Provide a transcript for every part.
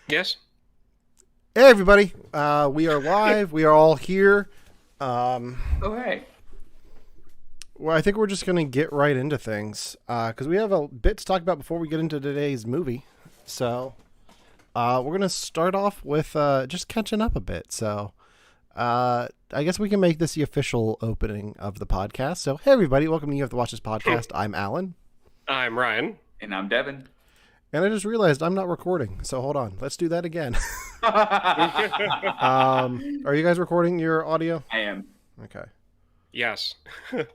Yes. Hey everybody, we are live. We are all here. Oh hey. Well, I think we're just gonna get right into things because we have a bit to talk about before we get into today's movie. So we're gonna start off with just catching up a bit. So I guess we can make this the official opening of the podcast. So hey everybody, welcome to You Have to Watch This podcast. I'm Alan. I'm Ryan. And I'm Devon. And I just realized I'm not recording. So hold on, let's do that again. Are you guys recording your audio? I am. Okay. Yes. I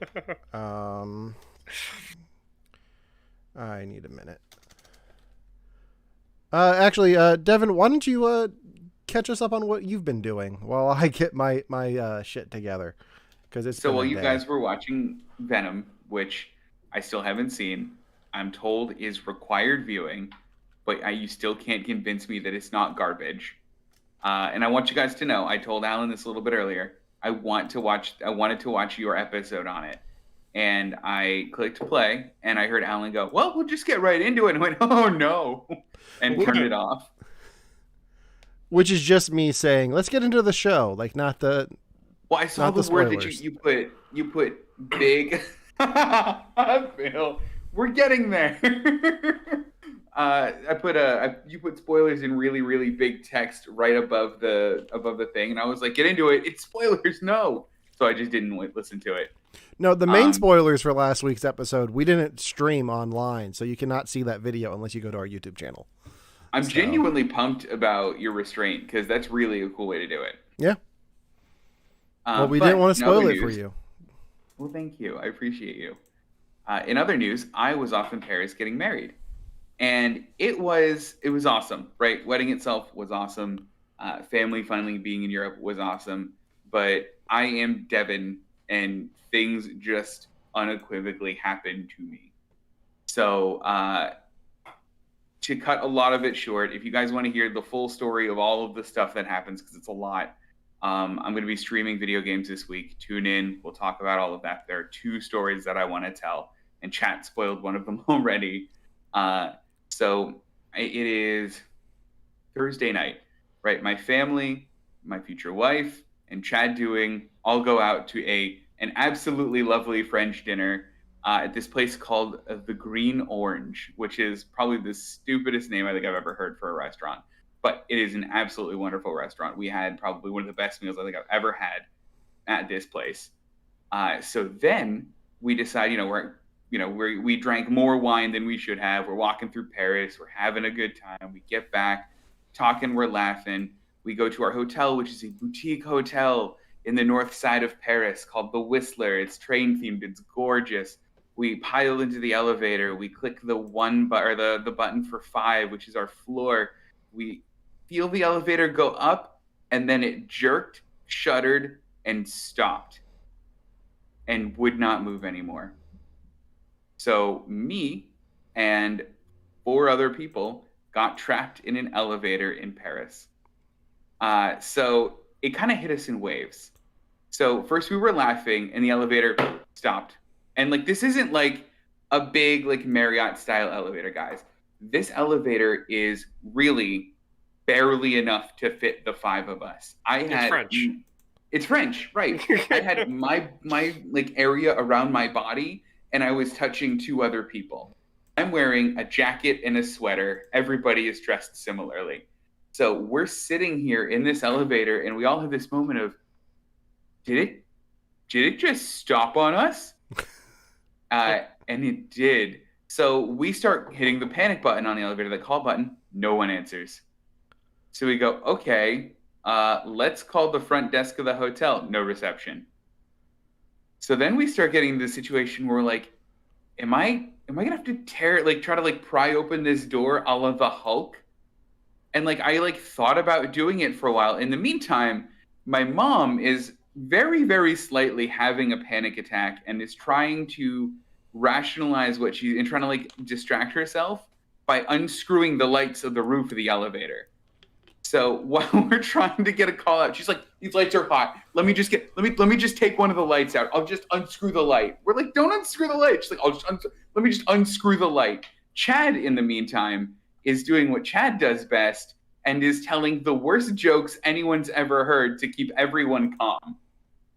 need a minute. Actually, Devon, why don't you catch us up on what you've been doing while I get my shit together? Because it's so while you guys were watching Venom, which I still haven't seen, I'm told is required viewing, but you still can't convince me that it's not garbage. And I want you guys to know, I told Alan this a little bit earlier. I wanted to watch your episode on it, and I clicked play, and I heard Alan go, "Well, we'll just get right into it." And I went, "Oh no," and turned it off. Which is just me saying, "Let's get into the show," like not the. Well, I saw the word that you put big. Bill, we're getting there. You put spoilers in really, really big text right above the thing, and I was like, "Get into it! It's spoilers, no!" So I just didn't listen to it. No, the main spoilers for last week's episode, we didn't stream online, so you cannot see that video unless you go to our YouTube channel. I'm genuinely pumped about your restraint because that's really a cool way to do it. Yeah. Well, we didn't want to spoil it for you. Well, thank you. I appreciate you. In other news, I was off in Paris getting married. And it was awesome, right? Wedding itself was awesome. Family finally being in Europe was awesome. But I am Devon, and things just unequivocally happened to me. So to cut a lot of it short, if you guys want to hear the full story of all of the stuff that happens, because it's a lot, I'm going to be streaming video games this week. Tune in. We'll talk about all of that. There are 2 stories that I want to tell, and chat spoiled one of them already. So it is Thursday night, right? My family, my future wife, and Chad Doing all go out to an absolutely lovely French dinner at this place called the Green Orange, which is probably the stupidest name I think I've ever heard for a restaurant. But it is an absolutely wonderful restaurant. We had probably one of the best meals I think I've ever had at this place. So then we decide, we drank more wine than we should have. We're walking through Paris. We're having a good time. We get back, talking, we're laughing. We go to our hotel, which is a boutique hotel in the north side of Paris called The Whistler. It's train themed. It's gorgeous. We pile into the elevator. We click the the button for 5, which is our floor. We feel the elevator go up, and then it jerked, shuddered, and stopped, and would not move anymore. So me and 4 other people got trapped in an elevator in Paris. So it kind of hit us in waves. So first we were laughing, and the elevator stopped. And this isn't like a big Marriott style elevator, guys. This elevator is really barely enough to fit the 5 of us. It's French. It's French, right? I had my area around my body, and I was touching 2 other people. I'm wearing a jacket and a sweater. Everybody is dressed similarly. So we're sitting here in this elevator, and we all have this moment of, did it just stop on us? And it did. So we start hitting the panic button on the elevator, the call button. No one answers. So we go, okay, let's call the front desk of the hotel. No reception. So then we start getting the situation where we're like, am I gonna have to try to pry open this door a la the Hulk? And I thought about doing it for a while. In the meantime, my mom is very, very slightly having a panic attack and is trying to rationalize and trying to distract herself by unscrewing the lights of the roof of the elevator. So while we're trying to get a call out, she's like, "These lights are hot. Let me just take one of the lights out. I'll just unscrew the light." We're like, "Don't unscrew the light." She's like, let me just unscrew the light." Chad, in the meantime, is doing what Chad does best and is telling the worst jokes anyone's ever heard to keep everyone calm.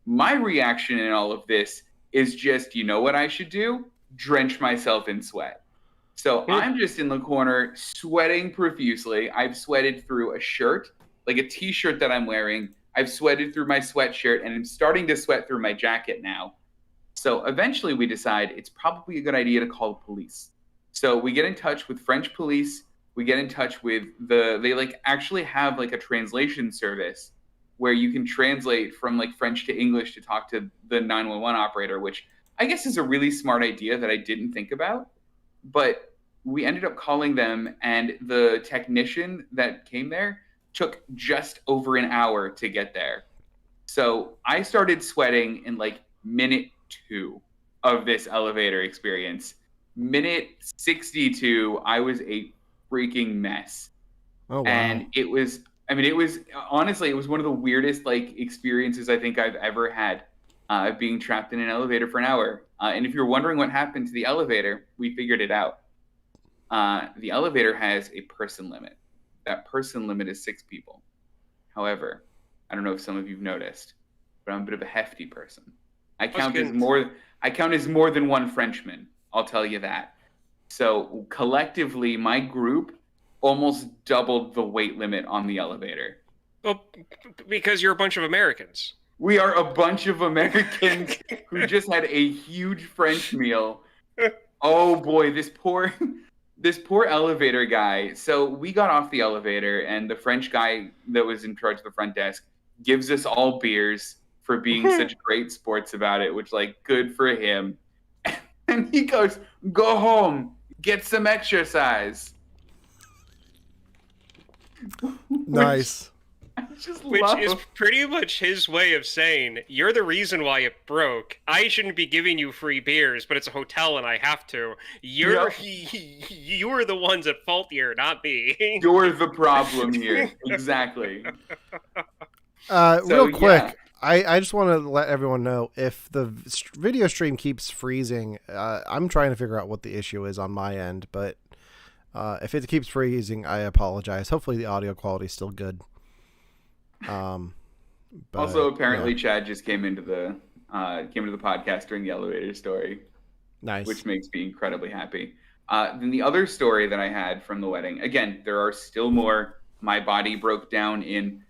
My reaction in all of this is just, you know what I should do? Drench myself in sweat. So I'm just in the corner sweating profusely. I've sweated through a shirt, like a t-shirt that I'm wearing. I've sweated through my sweatshirt, and I'm starting to sweat through my jacket now. So eventually we decide it's probably a good idea to call the police. So we get in touch with French police. We get in touch with they like actually have like a translation service where you can translate from like French to English to talk to the 911 operator, which I guess is a really smart idea that I didn't think about. But we ended up calling them, and the technician that came there took just over an hour to get there. So I started sweating in like minute 2 of this elevator experience. Minute 62, I was a freaking mess. Oh, wow. And it was honestly, it was one of the weirdest like experiences I think I've ever had, being trapped in an elevator for an hour. And if you're wondering what happened to the elevator, we figured it out. The elevator has a person limit. That person limit is 6 people. However, I don't know if some of you've noticed, but I'm a bit of a hefty person. I count as more than one Frenchman. I'll tell you that. So collectively, my group almost doubled the weight limit on the elevator. Well, because you're a bunch of Americans. We are a bunch of Americans who just had a huge French meal. Oh boy, this poor elevator guy. So we got off the elevator, and the French guy that was in charge of the front desk gives us all beers for being such great sports about it, which, like, good for him. And he goes, "Go home, get some exercise." Nice. Which is pretty much his way of saying, you're the reason why it broke. I shouldn't be giving you free beers, but it's a hotel and I have to. You're the ones at fault here, not me. You're the problem here. Exactly. Real quick, yeah. I just want to let everyone know, if the video stream keeps freezing, I'm trying to figure out what the issue is on my end, but if it keeps freezing, I apologize. Hopefully the audio quality is still good. Also, apparently, Chad just came into the podcast during the elevator story. Nice. Which makes me incredibly happy. Then the other story that I had from the wedding, again, there are still more. My body broke down in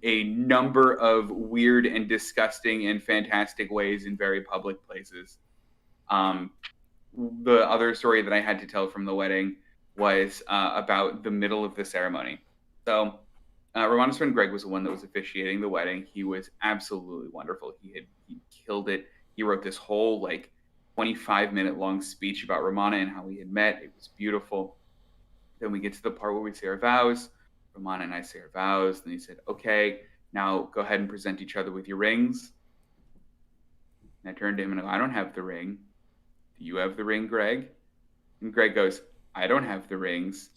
a number of weird and disgusting and fantastic ways in very public places. The other story that I had to tell from the wedding was about the middle of the ceremony. So Romana's friend Greg was the one that was officiating the wedding. He was absolutely wonderful. He killed it. He wrote this whole like 25-minute long speech about Romana and how we had met. It was beautiful. Then we get to the part where we say our vows. Romana and I say our vows. Then he said, "Okay, now go ahead and present each other with your rings." And I turned to him and I go, "I don't have the ring. Do you have the ring, Greg?" And Greg goes, "I don't have the rings.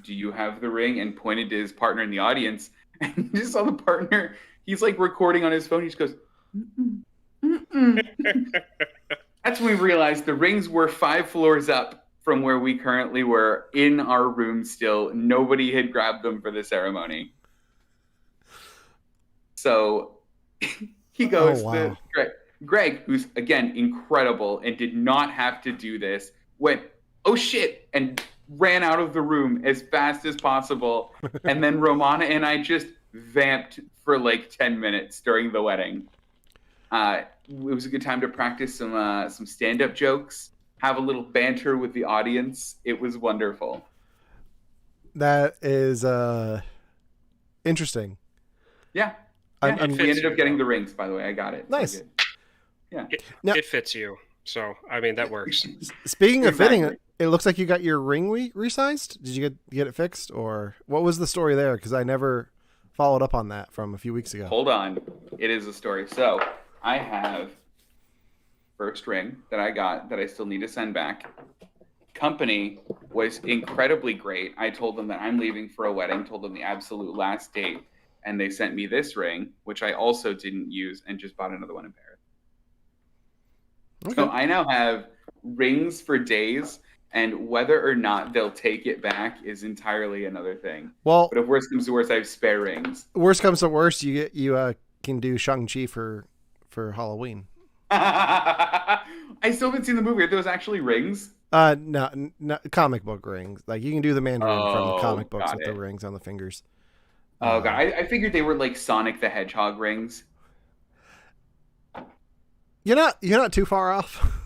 Do you have the ring?" And pointed to his partner in the audience. And you just saw the partner. He's like recording on his phone. He just goes, "Mm-mm, mm-mm." That's when we realized the rings were 5 floors up from where we currently were in our room still. Nobody had grabbed them for the ceremony. So he goes, Greg, who's, again, incredible and did not have to do this, went, "Oh, shit," and ran out of the room as fast as possible. And then Romana and I just vamped for like 10 minutes during the wedding. It was a good time to practice some stand-up jokes, have a little banter with the audience. It was wonderful. That is interesting. Yeah. We ended up getting the rings, by the way. I got it. Nice. Yeah. It fits you. So, I mean, that works. Speaking of fitting, it looks like you got your ring resized. Did you get it fixed, or what was the story there? Because I never followed up on that from a few weeks ago. Hold on. It is a story. So I have first ring that I got that I still need to send back. Company was incredibly great. I told them that I'm leaving for a wedding, told them the absolute last date, and they sent me this ring, which I also didn't use and just bought another one in Paris. Okay. So I now have rings for days, And whether or not they'll take it back is entirely another thing. Well, but if worst comes to worst, I have spare rings. Worst comes to worst, you can do Shang-Chi for Halloween. I still haven't seen the movie. Are those actually rings? No, comic book rings. Like you can do the Mandarin from the comic books with the rings on the fingers. Oh god, I figured they were like Sonic the Hedgehog rings. You're not too far off.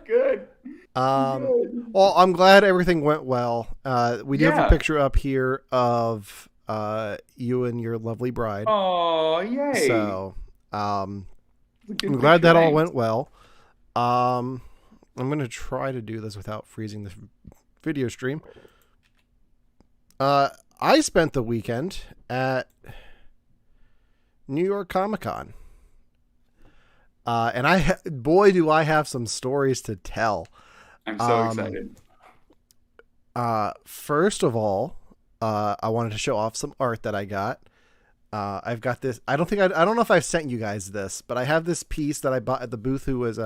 Good. Well, I'm glad everything went well. We do have a picture up here of you and your lovely bride. Oh, yay. So, I'm glad that all went well. I'm going to try to do this without freezing the video stream. I spent the weekend at New York Comic Con. And boy, do I have some stories to tell. I'm so excited. First of all, I wanted to show off some art that I got. I've got this. I don't know if I've sent you guys this, but I have this piece that I bought at the booth who was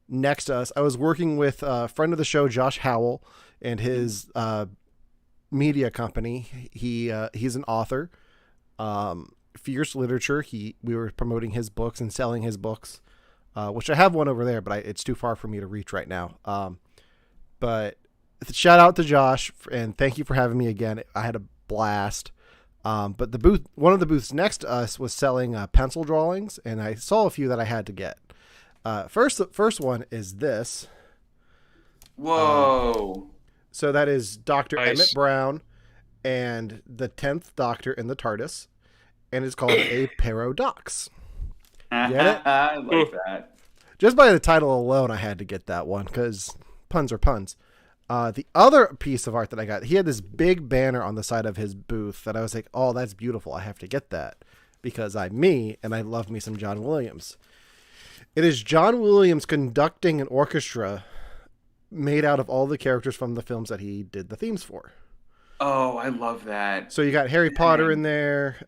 next to us. I was working with a friend of the show, Josh Howell, and his media company. He's an author. Fierce Literature. We were promoting his books and selling his books, which I have one over there, but it's too far for me to reach right now. But shout out to Josh and thank you for having me again. I had a blast. But one of the booths next to us was selling pencil drawings, and I saw a few that I had to get. The first one is this. Whoa! So that is Dr. Nice. Emmett Brown and the 10th Doctor in the TARDIS, and it's called A Paradox. Get it? I like that. Just by the title alone, I had to get that one because puns are puns. The other piece of art that I got, he had this big banner on the side of his booth that I was like, oh, that's beautiful. I have to get that because I'm me and I love me some John Williams. It is John Williams conducting an orchestra made out of all the characters from the films that he did the themes for. Oh, I love that. So you got Harry Potter in there,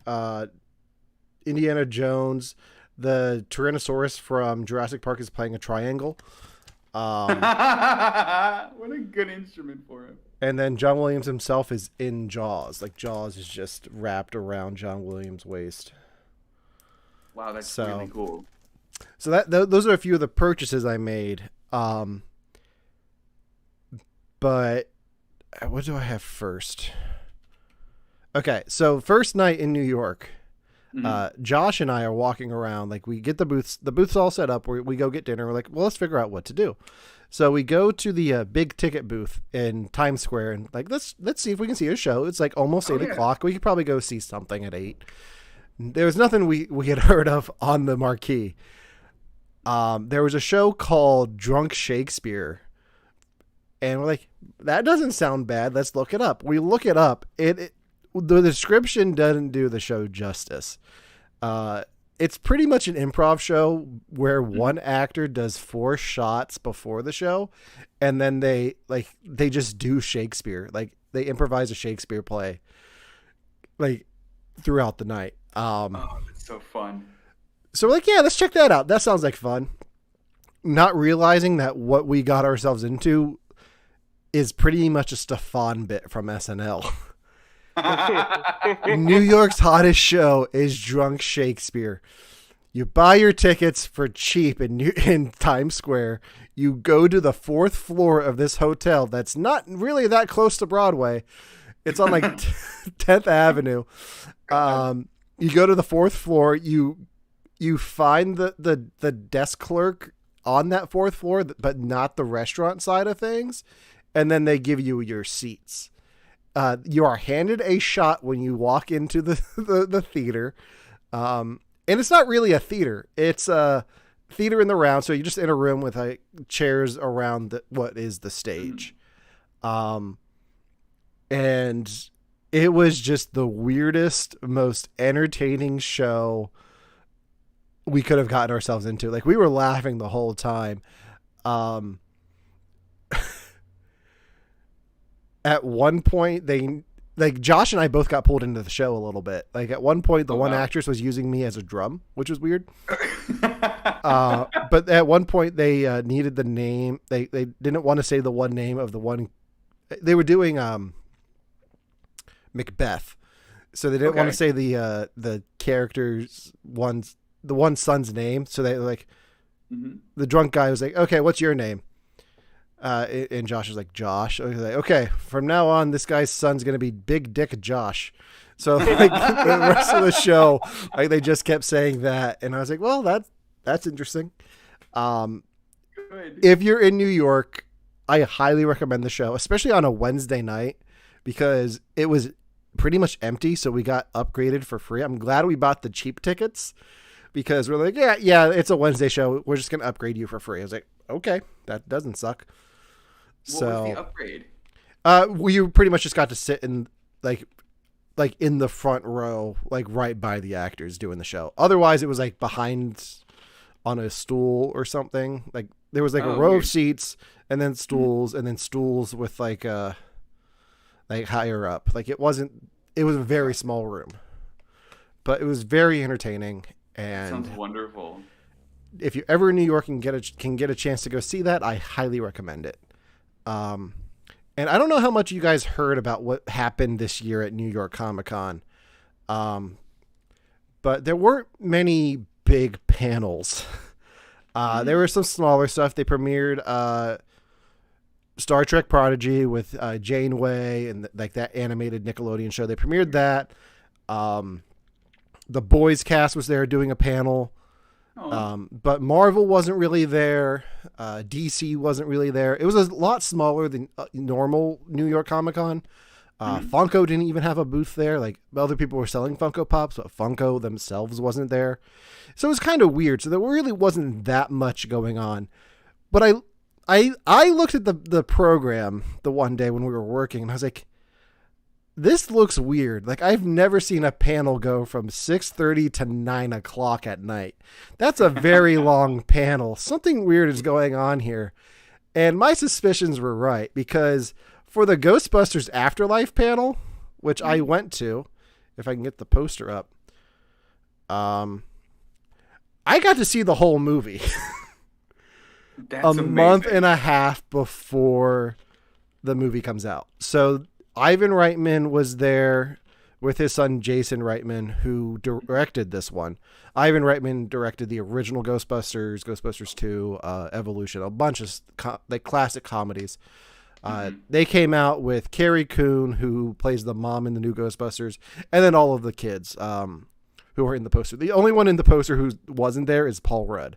Indiana Jones, the Tyrannosaurus from Jurassic Park is playing a triangle. What a good instrument for him. And then John Williams himself is in Jaws. Like Jaws is just wrapped around John Williams' waist. Wow, that's really cool. So those are a few of the purchases I made. But what do I have first? Okay, so first night in New York. Josh and I are walking around, like we get the booth's all set up. We go get dinner. We're like, well, let's figure out what to do. So we go to the big ticket booth in Times Square and like, let's see if we can see a show. It's like almost 8 o'clock. We could probably go see something at 8. There was nothing we had heard of on the marquee. There was a show called Drunk Shakespeare. And we're like, that doesn't sound bad. Let's look it up. We look it up. The description doesn't do the show justice. It's pretty much an improv show where one actor does 4 shots before the show, and then they just do Shakespeare. Like they improvise a Shakespeare play, like throughout the night. Oh, that's so fun. So we're like, yeah, let's check that out. That sounds like fun. Not realizing that what we got ourselves into is pretty much a Stefan bit from SNL. New York's hottest show is Drunk Shakespeare. You buy your tickets for cheap in Times Square. You go to the 4th floor of this hotel that's not really that close to Broadway. It's on like 10th Avenue. You go to the 4th floor. You find the desk clerk on that 4th floor, but not the restaurant side of things. And then they give you your seats. You are handed a shot when you walk into the theater. And it's not really a theater. It's a theater in the round. So you're just in a room with chairs around what is the stage. And it was just the weirdest, most entertaining show we could have gotten ourselves into. Like we were laughing the whole time. At one point like Josh and I both got pulled into the show a little bit. Like at one point, the one wow. actress was using me as a drum, which was weird. But at one point, they needed the name. They didn't want to say the one name of the one. They were doing Macbeth, so they didn't want to say the character's the one son's name. So they like the drunk guy was like, "Okay, what's your name?" And Josh was like, Josh. I was like, okay, from now on, this guy's son's going to be Big Dick Josh. So like, the rest of the show, like, they just kept saying that. And I was like, well, that's interesting. If you're in New York, I highly recommend the show, especially on a Wednesday night, because it was pretty much empty. So we got upgraded for free. I'm glad we bought the cheap tickets because we're like, yeah, it's a Wednesday show. We're just going to upgrade you for free. I was like, okay, that doesn't suck. What was the upgrade? We pretty much just got to sit in like in the front row, like right by the actors doing the show. Otherwise, it was like behind on a stool or something. Like there was like a row of seats and then stools and then stools with like higher up. Like it was a very small room, but it was very entertaining. And sounds wonderful. If you're ever in New York and can get a chance to go see that, I highly recommend it. And I don't know how much you guys heard about what happened this year at New York Comic Con. But there weren't many big panels. There was some smaller stuff. They premiered, Star Trek Prodigy with, Janeway and like that animated Nickelodeon show. They premiered that. The Boys cast was there doing a panel. But Marvel wasn't really there. DC wasn't really there. It was a lot smaller than normal New York Comic Con. Funko didn't even have a booth there. Like other people were selling Funko Pops, but Funko themselves wasn't there. So it was kind of weird. So there really wasn't that much going on. But I looked at the program the one day when we were working, and I was like, this looks weird. Like I've never seen a panel go from 6:30 to 9 o'clock at night. That's a very long panel. Something weird is going on here. And my suspicions were right, because for the Ghostbusters Afterlife panel, which I went to, if I can get the poster up, I got to see the whole movie. That's amazing. Month and a half before the movie comes out. So Ivan Reitman was there with his son, Jason Reitman, who directed this one. Ivan Reitman directed the original Ghostbusters, Ghostbusters 2, Evolution, a bunch of like classic comedies. They came out with Carrie Coon, who plays the mom in the new Ghostbusters, and then all of the kids who are in the poster. The only one in the poster who wasn't there is Paul Rudd.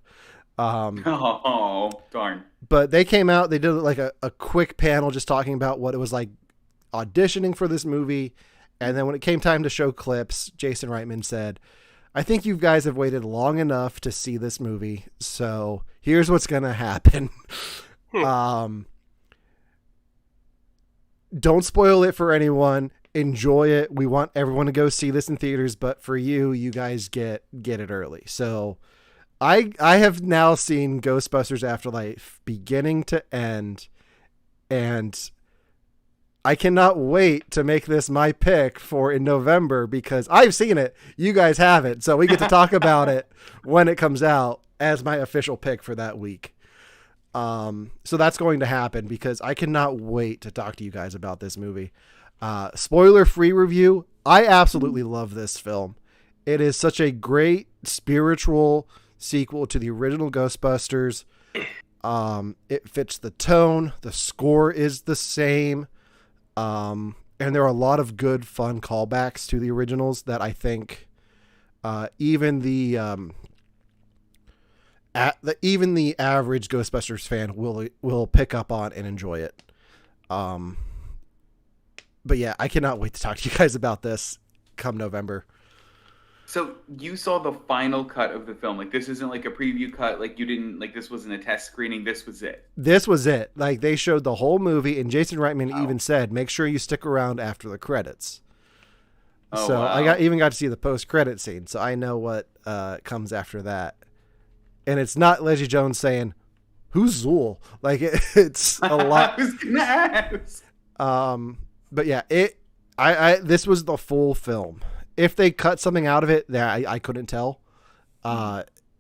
Oh, darn. But they came out, they did like a quick panel just talking about what it was like auditioning for this movie. And then when it came time to show clips, Jason Reitman said, I think you guys have waited long enough to see this movie, so here's what's going to happen. Don't spoil it for anyone. Enjoy it. We want everyone to go see this in theaters, but for you guys get it early. So I have now seen Ghostbusters Afterlife beginning to end, and I cannot wait to make this my pick for in November, because I've seen it. You guys haven't. So we get to talk about it when it comes out as my official pick for that week. So that's going to happen, because I cannot wait to talk to you guys about this movie. Spoiler-free review. I absolutely love this film. It is such a great spiritual sequel to the original Ghostbusters. It fits the tone. The score is the same. And there are a lot of good, fun callbacks to the originals that I think even the average Ghostbusters fan will pick up on and enjoy it. But yeah, I cannot wait to talk to you guys about this come November. So you saw the final cut of the film. Like, this isn't like a preview cut. Like, you didn't, like, this wasn't a test screening. This was it. This was it. Like, they showed the whole movie, and Jason Reitman even said, make sure you stick around after the credits. Oh, so wow. I even got to see the post-credit scene, so I know what comes after that. And it's not Leslie Jones saying, who's Zool? Like, it's a lot. I was gonna ask. But yeah, This was the full film. If they cut something out of it, that I couldn't tell.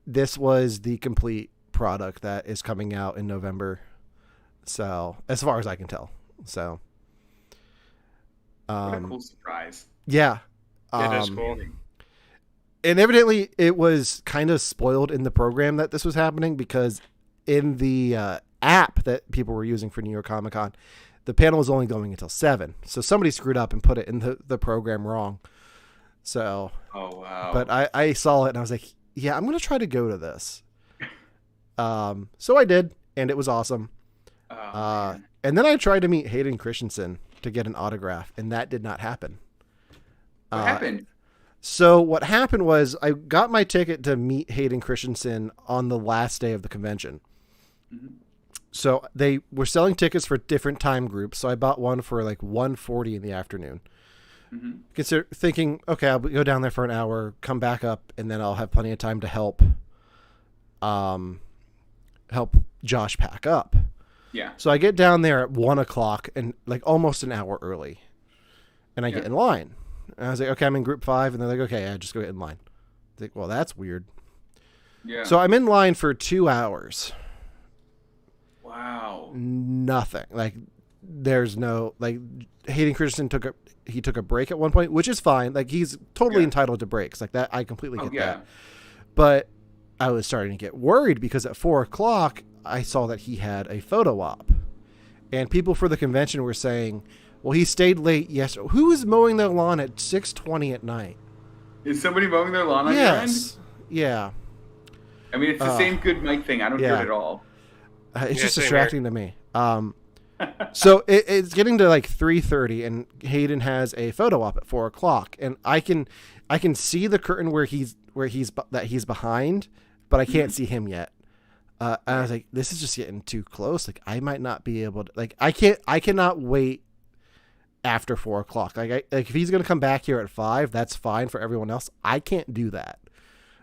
This was the complete product that is coming out in November. So, as far as I can tell. So, what a cool surprise. Yeah. It is cool. And evidently it was kind of spoiled in the program that this was happening, because in the app that people were using for New York Comic Con, the panel was only going until 7. So somebody screwed up and put it in the program wrong. So, oh wow. But I saw it and I was like, yeah, I'm going to try to go to this. So I did, and it was awesome. And then I tried to meet Hayden Christensen to get an autograph, and that did not happen. What happened? So what happened was I got my ticket to meet Hayden Christensen on the last day of the convention. Mm-hmm. So they were selling tickets for different time groups. So I bought one for like 1:40 in the afternoon. Mm-hmm. Thinking, okay, I'll go down there for an hour, come back up, and then I'll have plenty of time to help Josh pack up. Yeah. So I get down there at 1:00 and like almost an hour early, and I get in line. And I was like, okay, I'm in group 5. And they're like, okay, just go get in line. I was like, well, that's weird. Yeah. So I'm in line for 2 hours. Wow. Nothing. Like, there's no, like, Hayden Christensen took a break at one point, which is fine. Like, he's totally entitled to breaks. Like, that, I completely get that. But I was starting to get worried because at 4:00, I saw that he had a photo op. And people for the convention were saying, well, he stayed late yesterday. Who is mowing their lawn at 6:20 at night? Is somebody mowing their lawn on your end? Yeah. I mean, it's the same good Mike thing. I don't do it at all. It's just distracting to me. So it's getting to like 3:30, and Hayden has a photo op at 4:00, and I can see the curtain where he's behind, but I can't see him yet. And I was like, this is just getting too close. Like, I might not be able to. Like, I cannot wait after 4:00. Like if he's gonna come back here at 5, that's fine for everyone else. I can't do that.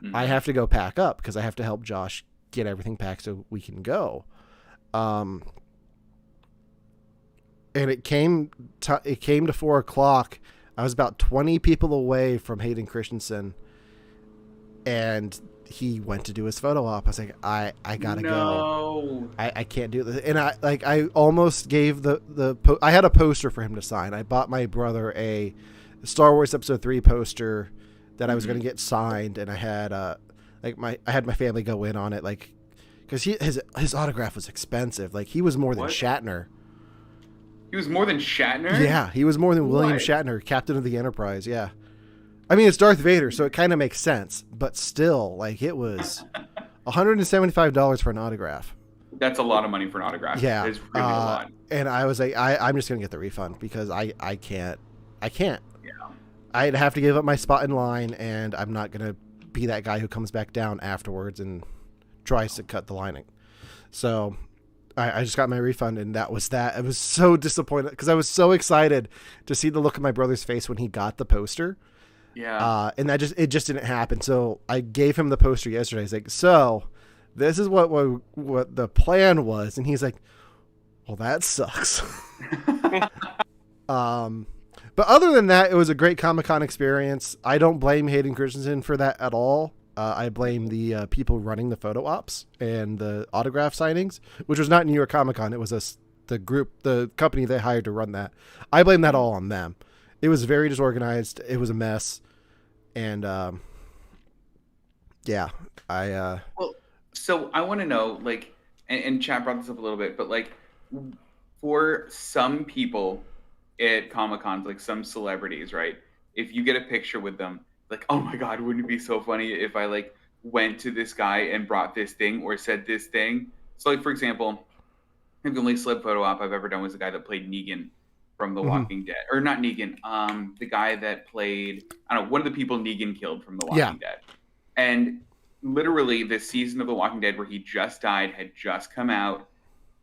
Mm-hmm. I have to go pack up because I have to help Josh get everything packed so we can go. And it came to 4:00. I was about 20 people away from Hayden Christensen, and he went to do his photo op. I was like, I gotta go. I can't do this. And I almost gave I had a poster for him to sign. I bought my brother a Star Wars Episode 3 poster that I was going to get signed, and I had I had my family go in on it, like, because his autograph was expensive. Like, he was more than Shatner. He was more than Shatner? Yeah, he was more than William Shatner, Captain of the Enterprise. Yeah. I mean, it's Darth Vader, so it kind of makes sense, but still, like, it was $175 for an autograph. That's a lot of money for an autograph. Yeah. It's really a lot. And I was like, I'm just going to get the refund because I can't. Yeah. I'd have to give up my spot in line, and I'm not going to be that guy who comes back down afterwards and tries to cut the lining. So I just got my refund, and that was that. I was so disappointed because I was so excited to see the look on my brother's face when he got the poster. Yeah. And it just didn't happen. So I gave him the poster yesterday. He's like, so this is what the plan was. And he's like, well, that sucks. But other than that, it was a great Comic-Con experience. I don't blame Hayden Christensen for that at all. I blame the people running the photo ops and the autograph signings, which was not New York Comic-Con. It was the company they hired to run that. I blame that all on them. It was very disorganized. It was a mess. And, well, so I want to know, like, and Chad brought this up a little bit, but, like, for some people at Comic-Cons, like some celebrities, right? If you get a picture with them, like, oh my God, wouldn't it be so funny if I, like, went to this guy and brought this thing or said this thing? So, like, for example, I think the only celeb photo op I've ever done was the guy that played Negan from The Walking Dead. Or not Negan, the guy that played, I don't know, one of the people Negan killed from The Walking Dead. And literally the season of The Walking Dead where he just died had just come out,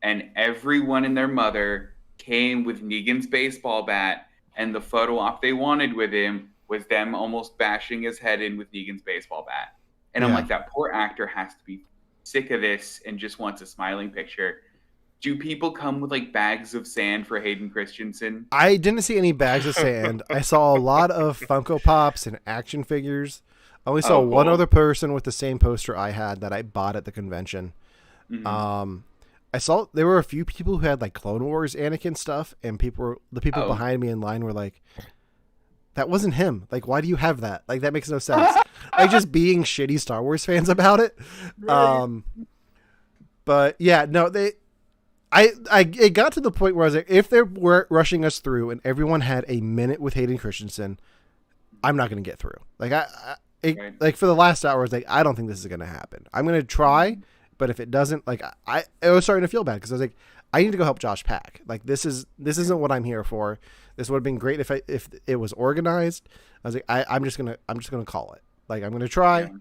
and everyone and their mother came with Negan's baseball bat, and the photo op they wanted with him was them almost bashing his head in with Negan's baseball bat. And I'm like, that poor actor has to be sick of this and just wants a smiling picture. do people come with like bags of sand for Hayden Christensen? I didn't see any bags of sand. I saw a lot of Funko Pops and action figures. I only saw one other person with the same poster I had that I bought at the convention. Mm-hmm. I saw there were a few people who had like Clone Wars Anakin stuff, and the people behind me in line were like, "That wasn't him. Like, why do you have that? Like, that makes no sense." Like, just being shitty Star Wars fans about it. Right. But yeah, no, it got to the point where I was like, if they were rushing us through and everyone had a minute with Hayden Christensen, I'm not going to get through. Like, like for the last hour, I was like, I don't think this is going to happen. I'm going to try. But if it doesn't, like, I was starting to feel bad because I was like, I need to go help Josh pack. Like, this isn't what I'm here for. This would have been great if it was organized. I was like, I'm just gonna call it. Like, I'm gonna try.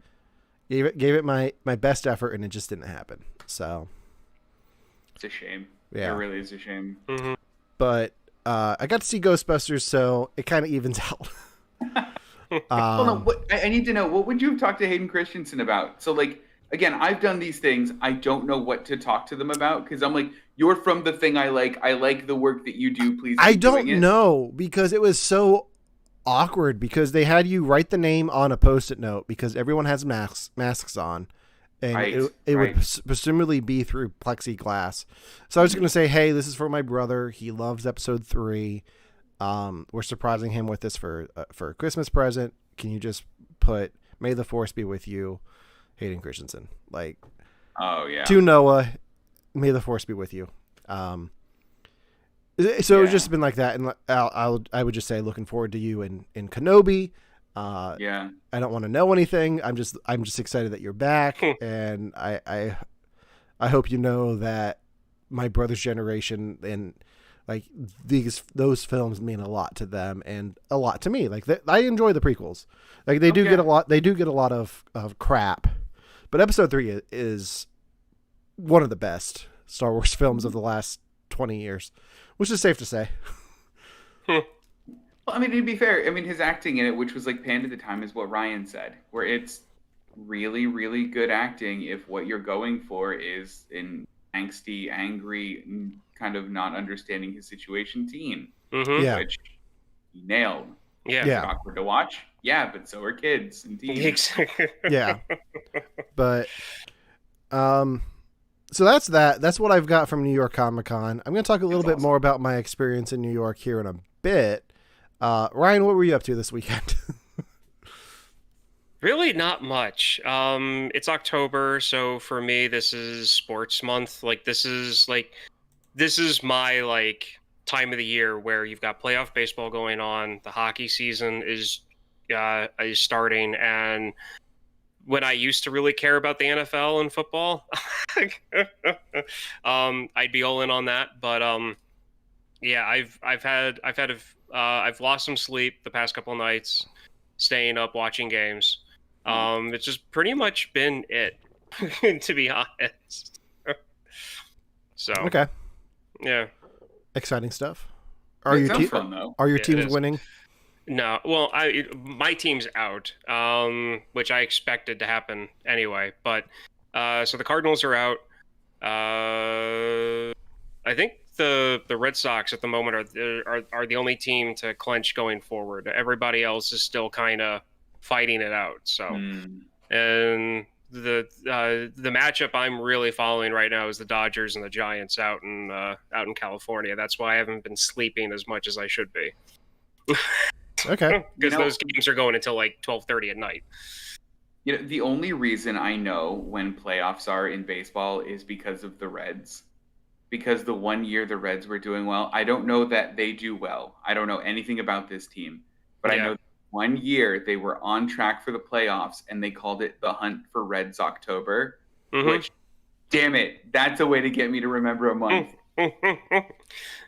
Yeah. Gave it my best effort, and it just didn't happen. So it's a shame. Yeah, it really is a shame. Mm-hmm. But I got to see Ghostbusters, so it kind of evens out. Hold on, I need to know, what would you have talked to Hayden Christensen about? So, like, again, I've done these things. I don't know what to talk to them about because I'm like, you're from the thing I like. I like the work that you do. Please. I don't know because it was so awkward because they had you write the name on a Post-it note because everyone has masks on, and it would presumably be through plexiglass. So I was just going to say, hey, this is for my brother. He loves episode 3. We're surprising him with this for a Christmas present. Can you just put "May the Force be with you," Hayden Christensen, like, to Noah, "May the Force be with you." So it's just been like that, and I would just say, looking forward to you in Kenobi. I don't want to know anything. I'm just excited that you're back, and I hope you know that my brother's generation and like those films mean a lot to them and a lot to me. Like, I enjoy the prequels. Like, they do get a lot. They do get a lot of crap. But episode 3 is one of the best Star Wars films of the last 20 years, which is safe to say. Well, I mean, to be fair, I mean, his acting in it, which was like panned at the time, is what Ryan said, where it's really, really good acting if what you're going for is an angsty, angry, kind of not understanding his situation teen. Mm-hmm. Yeah. Which he nailed. Yeah. It's awkward to watch. Yeah, but so are kids and teens. Yeah. But so that's that. That's what I've got from New York Comic Con. I'm going to talk a little bit more about my experience in New York here in a bit. Ryan, what were you up to this weekend? Really not much. It's October, so for me this is sports month. Like, this is my like time of the year where you've got playoff baseball going on. The hockey season is starting, and when I used to really care about the NFL and football, I'd be all in on that. But yeah, I've lost some sleep the past couple of nights, staying up watching games. It's just pretty much been it, to be honest. So okay, yeah, exciting stuff. Are your teams winning? No, well, my team's out, which I expected to happen anyway. But so the Cardinals are out. I think the Red Sox at the moment are the only team to clinch going forward. Everybody else is still kind of fighting it out. So, and the matchup I'm really following right now is the Dodgers and the Giants out in California. That's why I haven't been sleeping as much as I should be. Okay. Because those games are going until like 12:30 at night. You know, the only reason I know when playoffs are in baseball is because of the Reds. Because the one year the Reds were doing well, I don't know that they do well. I don't know anything about this team. But I know one year they were on track for the playoffs and they called it the Hunt for Reds October. Mm-hmm. Which, damn it, that's a way to get me to remember a month.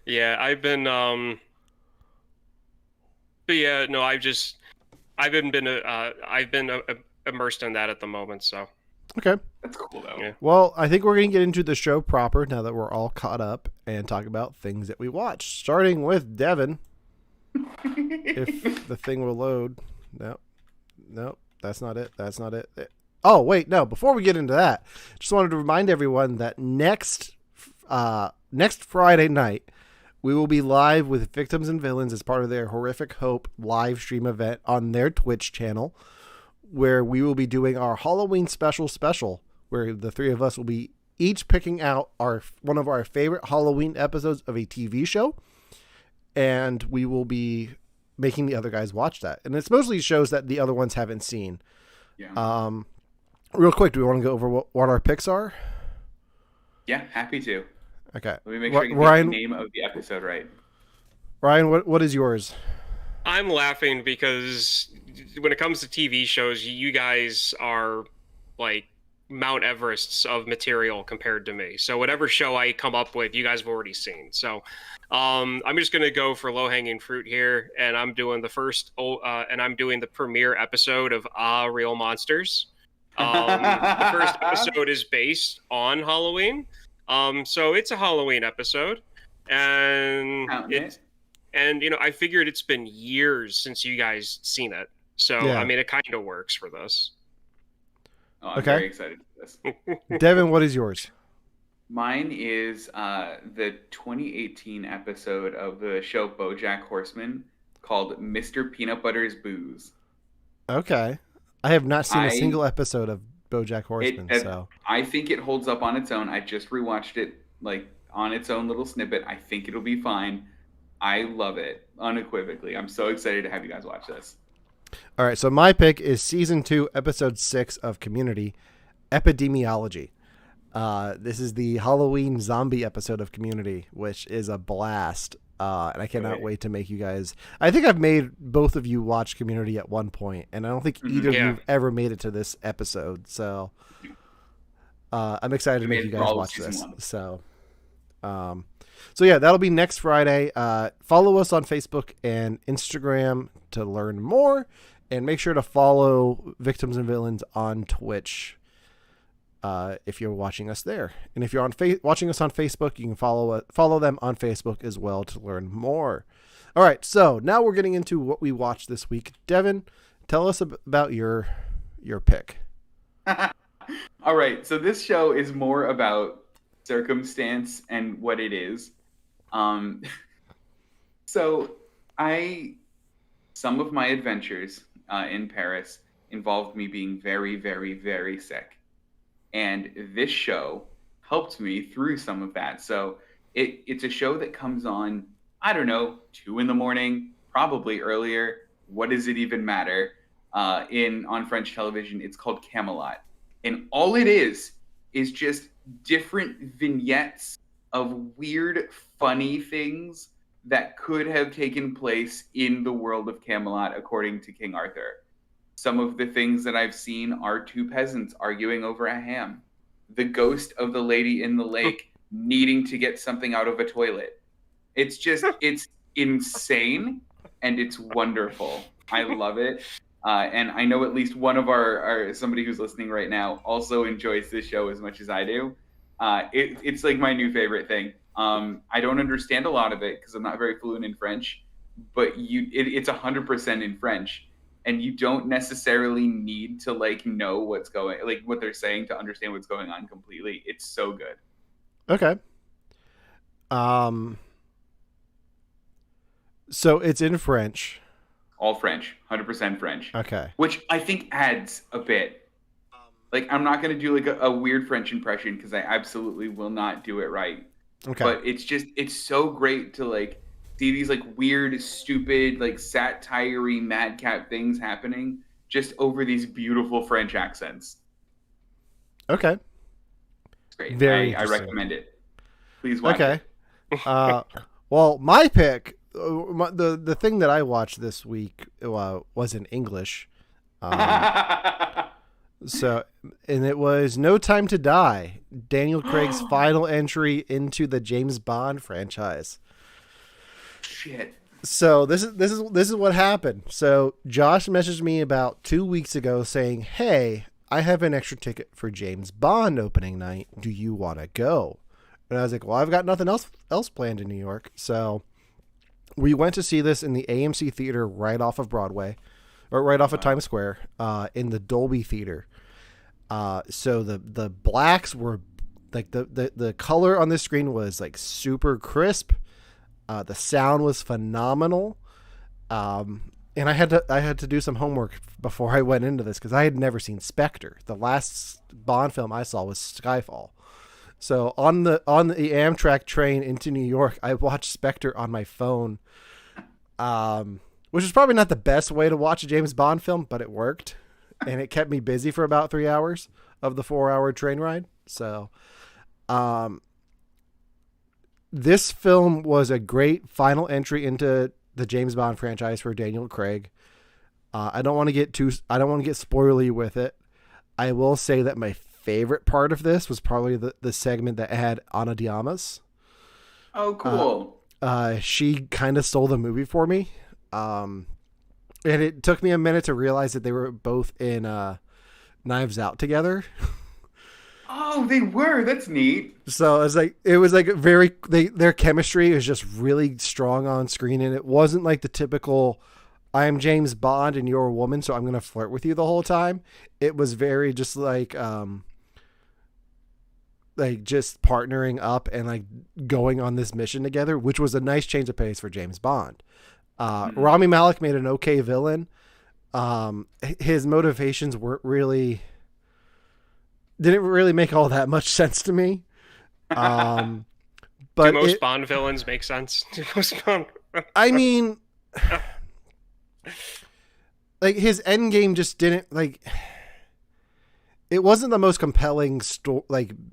Yeah, I've been but yeah, no, I've been immersed in that at the moment, so. Okay. That's cool, though. Yeah. Well, I think we're going to get into the show proper now that we're all caught up and talk about things that we watched, starting with Devon. If the thing will load. Nope, that's not it. Oh, wait, no. Before we get into that, just wanted to remind everyone that next next Friday night, we will be live with Victims and Villains as part of their Horrific Hope live stream event on their Twitch channel, where we will be doing our Halloween special, where the three of us will be each picking out one of our favorite Halloween episodes of a TV show, and we will be making the other guys watch that. And it's mostly shows that the other ones haven't seen. Yeah. Real quick, do we want to go over what our picks are? Yeah, happy to. Okay. Let me make sure I get Ryan, the name of the episode right. Ryan, what is yours? I'm laughing because when it comes to TV shows, you guys are like Mount Everests of material compared to me. So whatever show I come up with, you guys have already seen. So I'm just going to go for low-hanging fruit here, and I'm doing the premiere episode of Real Monsters. The first episode is based on Halloween. So it's a Halloween episode, and I figured it's been years since you guys seen it. So yeah. I mean, it kind of works for this. Oh, I'm very excited for this. Devin, what is yours? Mine is the 2018 episode of the show BoJack Horseman called Mr. Peanut Butter's Booze. Okay. I have not seen a single episode of BoJack Horseman. So I think it holds up on its own. I just rewatched it like on its own little snippet. I think it'll be fine. I love it unequivocally. I'm so excited to have you guys watch this. All right, so my pick is season 2, episode 6 of Community, Epidemiology. This is the Halloween zombie episode of Community, which is a blast. And I cannot wait to make you guys. I think I've made both of you watch Community at one point, and I don't think either of you have ever made it to this episode. So I'm excited to make you guys watch this. So yeah, that'll be next Friday. Follow us on Facebook and Instagram to learn more, and make sure to follow Victims and Villains on Twitch if you're watching us there. And if you're watching us on Facebook, you can follow them on Facebook as well to learn more. All right, so now we're getting into what we watched this week. Devin, tell us about your pick. All right, so this show is more about circumstance and what it is. Some of my adventures in Paris involved me being very, very, very sick. And this show helped me through some of that. So it's a show that comes on, I don't know, 2 a.m, probably earlier. What does it even matter? On French television, it's called Comelot. And all it is just different vignettes of weird, funny things that could have taken place in the world of Camelot, according to King Arthur. Some of the things that I've seen are 2 peasants arguing over a ham. The ghost of the lady in the lake needing to get something out of a toilet. It's insane, and it's wonderful. I love it. And I know at least one of our somebody who's listening right now also enjoys this show as much as I do. It's like my new favorite thing. I don't understand a lot of it because I'm not very fluent in French, but it's 100% in French. And you don't necessarily need to know what they're saying to understand what's going on completely. It's so good. Okay. So it's in French. All French, 100% French. Okay. Which I think adds a bit. I'm not going to do a weird French impression because I absolutely will not do it right. Okay. But it's so great to see these weird, stupid, satire-y, madcap things happening just over these beautiful French accents. Okay. It's great. Very I recommend it. Please watch it. Well, my pick, the thing that I watched this week was in English. And it was No Time to Die, Daniel Craig's final entry into the James Bond franchise. Shit. So this is what happened. So Josh messaged me about 2 weeks ago saying, "Hey, I have an extra ticket for James Bond opening night. Do you want to go?" And I was like, "Well, I've got nothing else planned in New York." So we went to see this in the AMC theater right off of Broadway, or right off of Times Square, in the Dolby Theater. So the blacks were like the color on the screen was like super crisp. The sound was phenomenal. And I had to do some homework before I went into this because I had never seen Spectre. The last Bond film I saw was Skyfall. So on the Amtrak train into New York, I watched Spectre on my phone, which is probably not the best way to watch a James Bond film, but it worked, and it kept me busy for about 3 hours of the 4-hour train ride. So, this film was a great final entry into the James Bond franchise for Daniel Craig. I don't want to get spoilery with it. I will say that my favorite part of this was probably the segment that had Ana de Armas. Oh, cool. She kind of stole the movie for me. And it took me a minute to realize that they were both in Knives Out together. Oh, they were. That's neat. So it was like their chemistry is just really strong on screen, and it wasn't like the typical I am James Bond and you're a woman, so I'm going to flirt with you the whole time. It was very just like just partnering up and like going on this mission together, which was a nice change of pace for James Bond. Rami Malek made an okay villain. His motivations didn't really make all that much sense to me. But do most Bond villains make sense? I mean, like his end game just didn't like. It wasn't the most compelling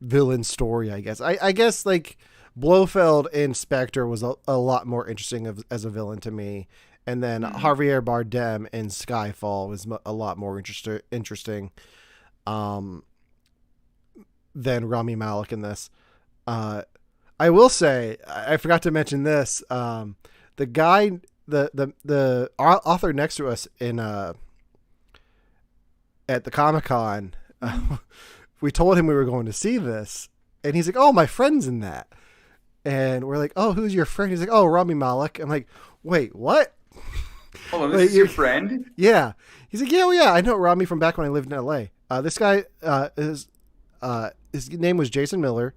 villain story, I guess. I guess like Blofeld in Spectre was a lot more interesting as a villain to me. And then Javier Bardem in Skyfall was a lot more interesting than Rami Malek in this. I will say, I forgot to mention this. The guy, the author next to us at the Comic-Con, we told him we were going to see this, and he's like, "Oh, my friend's in that." And we're like, "Oh, who's your friend?" He's like, "Oh, Rami Malek." I'm like, "Wait, what?" Hold on, this is your friend? Yeah. He's like, yeah, I know Rami from back when I lived in LA. This guy his name was Jason Miller.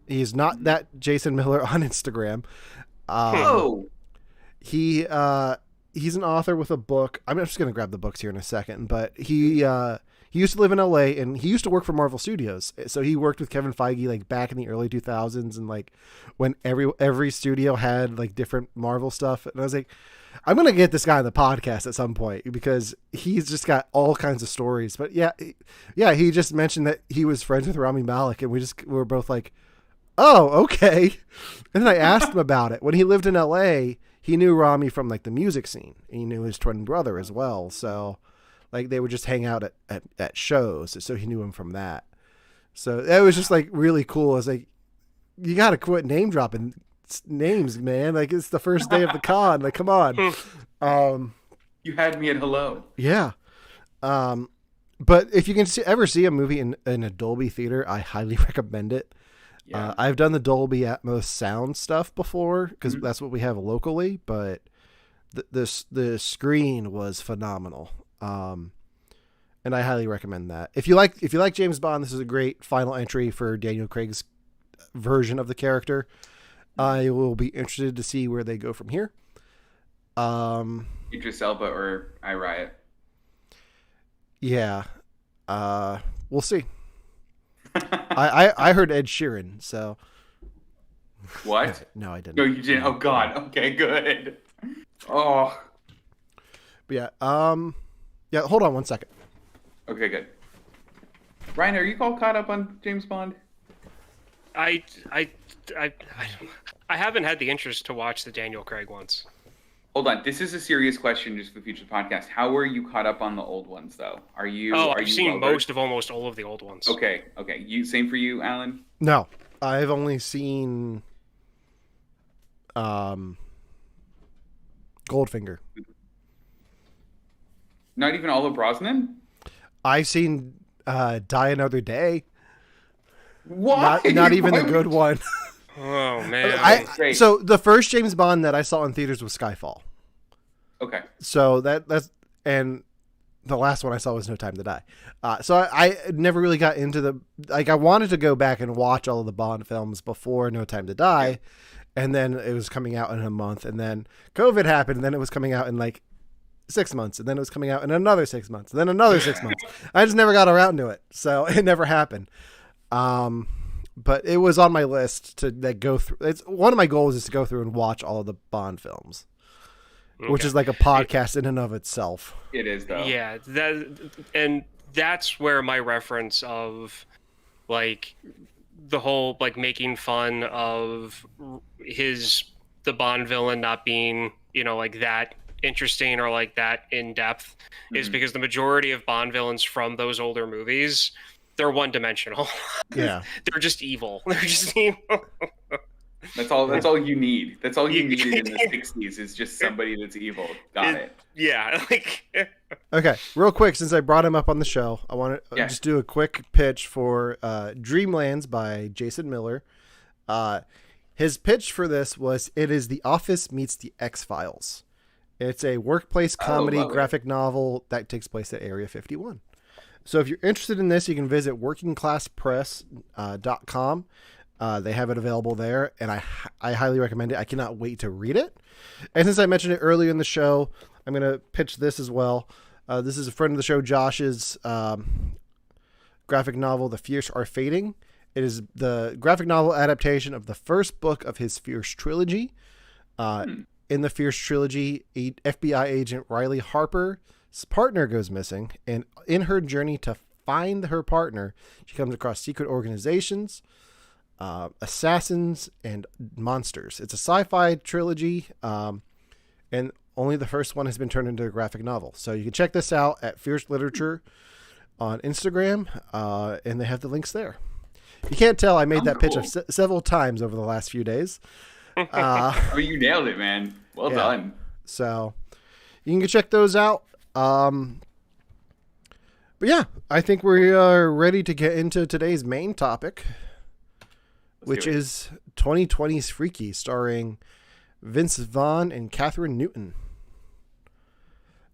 He's not that Jason Miller on Instagram. He's an author with a book. I'm just going to grab the books here in a second, but he used to live in LA and he used to work for Marvel Studios. So he worked with Kevin Feige like back in the early 2000s and like when every studio had like different Marvel stuff. And I was like, I'm going to get this guy on the podcast at some point because he's just got all kinds of stories. But yeah, he just mentioned that he was friends with Rami Malek and we were both like, oh, okay. And then I asked him about it. When he lived in LA, he knew Rami from like the music scene. And he knew his twin brother as well. So like they would just hang out at shows. So he knew him from that. So it was just like really cool. I was like, you got to quit name dropping names, man. Like it's the first day of the con. Like, come on. You had me at hello. Yeah. But if you can ever see a movie in a Dolby theater, I highly recommend it. Yeah. I've done the Dolby Atmos sound stuff before because that's what we have locally, but the screen was phenomenal. And I highly recommend that. If you like James Bond, this is a great final entry for Daniel Craig's version of the character. I will be interested to see where they go from here. Idris Elba or I Riot. Yeah. We'll see. I heard Ed Sheeran, so. What? No, I didn't. No, you didn't. Oh God. Okay, good. Oh. But yeah. Yeah. Hold on one second. Okay, good. Ryan, are you all caught up on James Bond? I haven't had the interest to watch the Daniel Craig ones. Hold on, this is a serious question just for the future podcast. How are you caught up on the old ones, though? I've seen almost all of the old ones. Okay. Same for you, Alan? No, I've only seen Goldfinger. Not even all of Brosnan? I've seen Die Another Day. Why? Not even the good one. Oh man! So the first James Bond that I saw in theaters was Skyfall. Okay. So that's and the last one I saw was No Time to Die. So I never really got into I wanted to go back and watch all of the Bond films before No Time to Die. Yeah. And then it was coming out in a month, and then COVID happened, and then it was coming out in like 6 months, and then it was coming out in another 6 months, and then another 6 months. I just never got around to it. So it never happened. But it was on my list to go through. It's one of my goals is to go through and watch all of the Bond films. Okay. Which is like a podcast in and of itself. It is, though. Yeah, that's where my reference of like the whole like making fun of the Bond villain not being, like that interesting or like that in depth is because the majority of Bond villains from those older movies, they're one-dimensional. Yeah. They're just evil. They're just evil. That's all you need. That's all you needed in the 60s is just somebody that's evil. Got it. Yeah. Okay, real quick, since I brought him up on the show, I want to just do a quick pitch for Dreamlands by Jason Miller. His pitch for this was, it is The Office meets The X-Files. It's a workplace comedy graphic novel that takes place at Area 51. So if you're interested in this, you can visit workingclasspress.com. They have it available there, and I highly recommend it. I cannot wait to read it. And since I mentioned it earlier in the show, I'm going to pitch this as well. This is a friend of the show, Josh's graphic novel, The Fierce Are Fading. It is the graphic novel adaptation of the first book of his Fierce trilogy. In the Fierce trilogy, FBI agent Riley Harper's partner goes missing, and in her journey to find her partner, she comes across secret organizations, assassins, and monsters. It's a sci-fi trilogy, and only the first one has been turned into a graphic novel. So you can check this out at Fierce Literature on Instagram, and they have the links there. You can't tell I made that pitch several times over the last few days. You nailed it, man. Well done. So you can go check those out. But yeah, I think we are ready to get into today's main topic, which is 2020's Freaky, starring Vince Vaughn and Catherine Newton.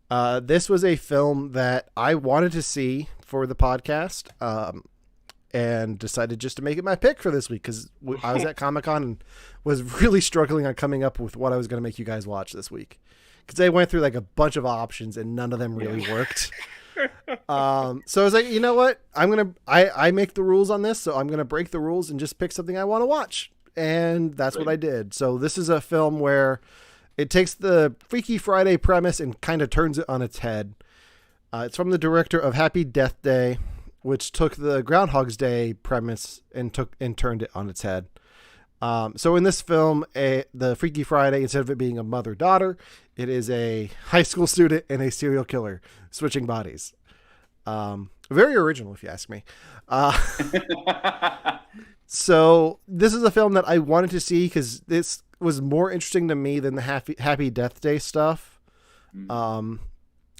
This was a film that I wanted to see for the podcast, and decided just to make it my pick for this week because I was at Comic-Con and was really struggling on coming up with what I was going to make you guys watch this week. Because I went through like a bunch of options and none of them really worked. So I was like, you know what? I make the rules on this, so I'm going to break the rules and just pick something I want to watch. And that's what I did. So this is a film where it takes the Freaky Friday premise and kind of turns it on its head. It's from the director of Happy Death Day, which took the Groundhog's Day premise and turned it on its head. So in this film, the Freaky Friday, instead of it being a mother-daughter, it is a high school student and a serial killer switching bodies. Very original, if you ask me. So this is a film that I wanted to see because this was more interesting to me than the Happy Death Day stuff,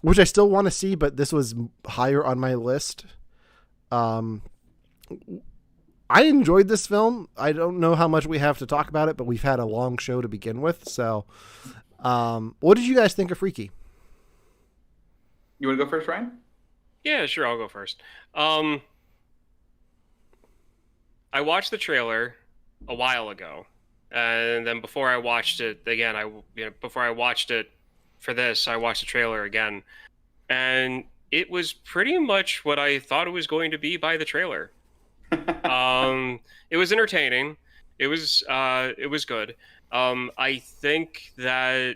which I still want to see, but this was higher on my list. I enjoyed this film. I don't know how much we have to talk about it, but we've had a long show to begin with. So, what did you guys think of Freaky? You want to go first, Ryan? Yeah, sure. I'll go first. I watched the trailer a while ago, and then before I watched it again, before I watched it for this, I watched the trailer again, and it was pretty much what I thought it was going to be by the trailer. It was entertaining. It was good. I think that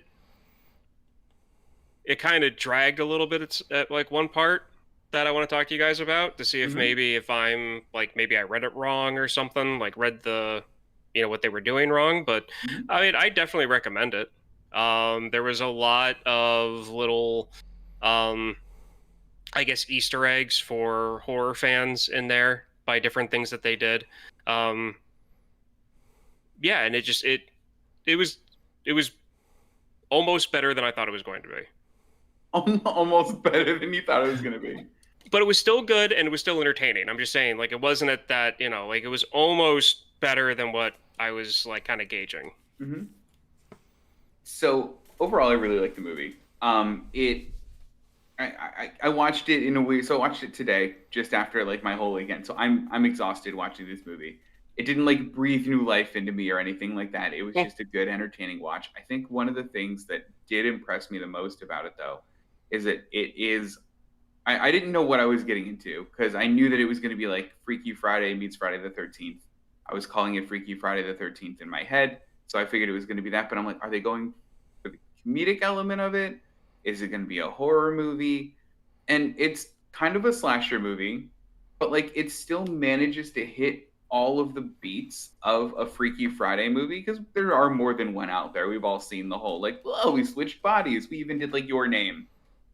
it kind of dragged a little bit at like one part that I want to talk to you guys about to see if maybe I read it wrong or something, like read what they were doing wrong. But I mean, I definitely recommend it. There was a lot of little, I guess, Easter eggs for horror fans in there by different things that they did. And it was almost better than I thought it was going to be. Almost better than you thought it was going to be. But it was still good and it was still entertaining. I'm just saying, like, it wasn't at that, like it was almost better than what I was like kind of gauging. So overall, I really liked the movie. I watched it in a way. So I watched it today, just after like my whole weekend. So I'm exhausted watching this movie. It didn't like breathe new life into me or anything like that. It was just a good, entertaining watch. I think one of the things that did impress me the most about it, though, is that it is. I didn't know what I was getting into because I knew that it was going to be like Freaky Friday meets Friday the 13th. I was calling it Freaky Friday the 13th in my head, so I figured it was going to be that. But I'm like, are they going for the comedic element of it? Is it going to be a horror movie? And it's kind of a slasher movie, but like it still manages to hit all of the beats of a Freaky Friday movie because there are more than one out there. We've all seen the whole like, oh, we switched bodies. We even did like Your Name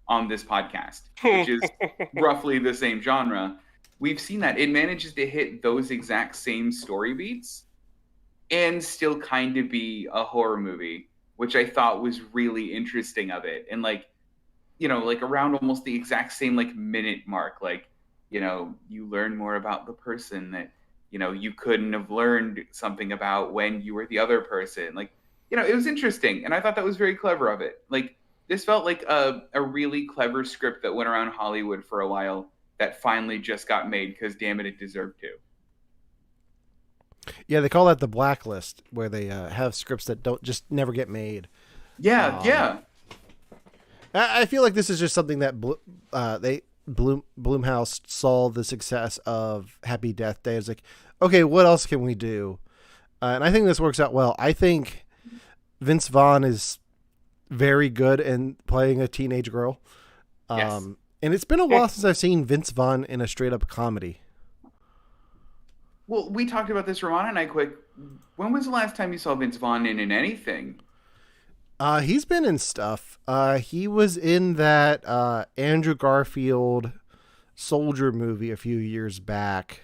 on this podcast, which is roughly the same genre. We've seen that. It manages to hit those exact same story beats and still kind of be a horror movie, which I thought was really interesting of it. And like, like around almost the exact same like minute mark, like, you learn more about the person that, you couldn't have learned something about when you were the other person. Like, it was interesting. And I thought that was very clever of it. Like, this felt like a really clever script that went around Hollywood for a while that finally just got made because, damn it deserved to. Yeah, they call that the blacklist, where they have scripts that don't just never get made. Yeah, yeah. I feel like this is just something that Blumhouse saw the success of Happy Death Day. It's like, okay, what else can we do? And I think this works out well. I think Vince Vaughn is very good in playing a teenage girl. Yes. And it's been a while since I've seen Vince Vaughn in a straight up comedy. Well, we talked about this, Ramona and I, quick. When was the last time you saw Vince Vaughn in anything? He's been in stuff. He was in that Andrew Garfield soldier movie a few years back.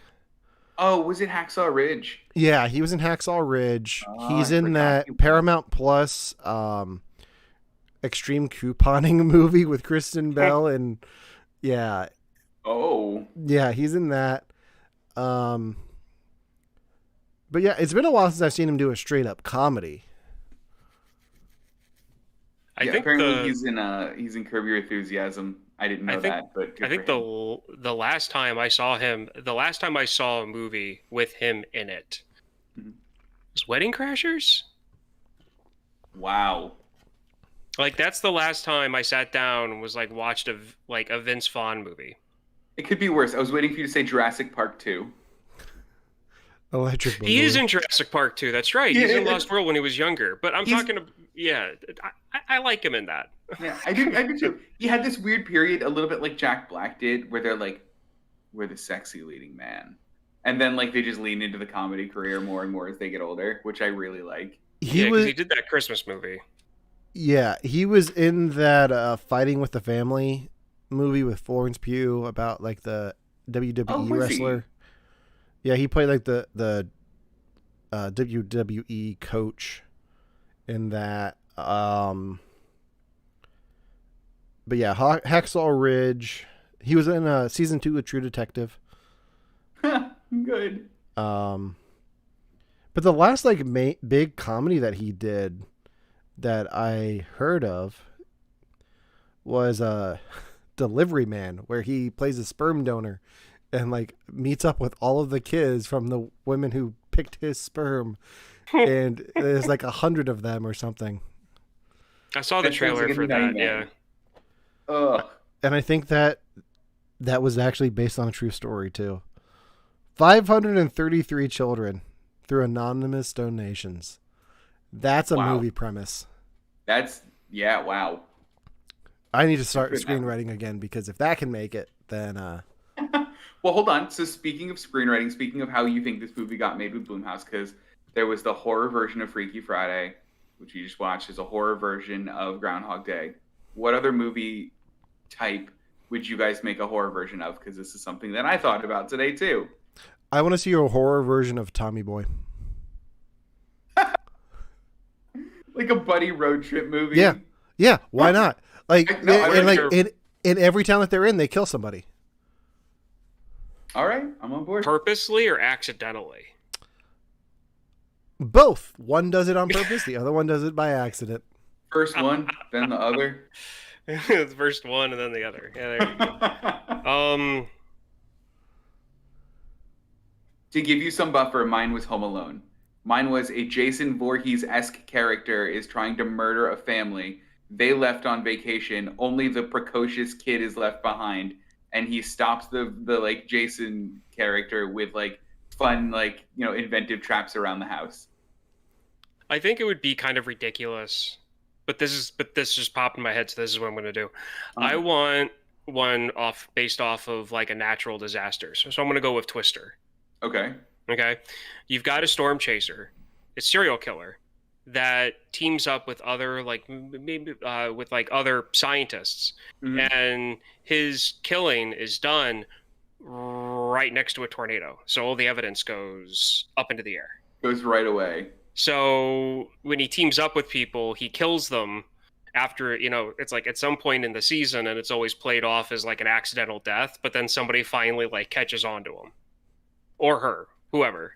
Oh, was it Hacksaw Ridge? Yeah, he was in Hacksaw Ridge. He's I in forgot that Paramount Plus extreme couponing movie with Kristen Bell, and yeah. Oh. Yeah, he's in that. But yeah, it's been a while since I've seen him do a straight up comedy. I think apparently he's in Curb Your Enthusiasm. I didn't know that, but I think the last time I saw a movie with him in it was Wedding Crashers. Wow. Like that's the last time I sat down and was like watched a Vince Vaughn movie. It could be worse. I was waiting for you to say Jurassic Park 2. Electric Boogaloo. He is in Jurassic Park 2. That's right. He's in Lost World when he was younger. But I like him in that. Yeah, I do too. He had this weird period, a little bit like Jack Black did, where they're like, we're the sexy leading man. And then like they just lean into the comedy career more and more as they get older, which I really like. He did that Christmas movie. Yeah, he was in that Fighting with the Family movie with Florence Pugh about like the WWE wrestler. Yeah, he played like the WWE coach in that. But yeah, Hacksaw Ridge. He was in season 2 of True Detective. Good. But the last like big comedy that he did that I heard of was Delivery Man, where he plays a sperm donor and like meets up with all of the kids from the women who picked his sperm, and there's like 100 of them or something. I saw the trailer for that. Yeah. Ugh. And I think that was actually based on a true story too. 533 children through anonymous donations. That's a movie premise. Wow. I need to start screenwriting again, because if that can make it, then Well, hold on. So speaking of screenwriting, speaking of how you think this movie got made with Blumhouse, because there was the horror version of Freaky Friday, which you just watched, is a horror version of Groundhog Day. What other movie type would you guys make a horror version of? Because this is something that I thought about today too. I want to see a horror version of Tommy Boy. Like a buddy road trip movie. Yeah. Why not? Like, in every town that they're in, they kill somebody. All right, I'm on board. Purposely or accidentally? Both. One does it on purpose. The other one does it by accident. First one, then the other. The first one and then the other. Yeah, there you go. To give you some buffer, mine was Home Alone. Mine was a Jason Voorhees-esque character is trying to murder a family. They left on vacation. Only the precocious kid is left behind, and he stops the like Jason character with like fun inventive traps around the house. I think it would be kind of ridiculous, but this just popped in my head, so this is what I'm going to do. I want one based off of like a natural disaster. So I'm going to go with Twister. Okay. Okay. You've got a storm chaser, a serial killer that teams up with other other scientists, and his killing is done right next to a tornado. So all the evidence goes up into the air. Goes right away. So when he teams up with people, he kills them after, it's like at some point in the season, and it's always played off as like an accidental death, but then somebody finally like catches on to him. Or her, whoever.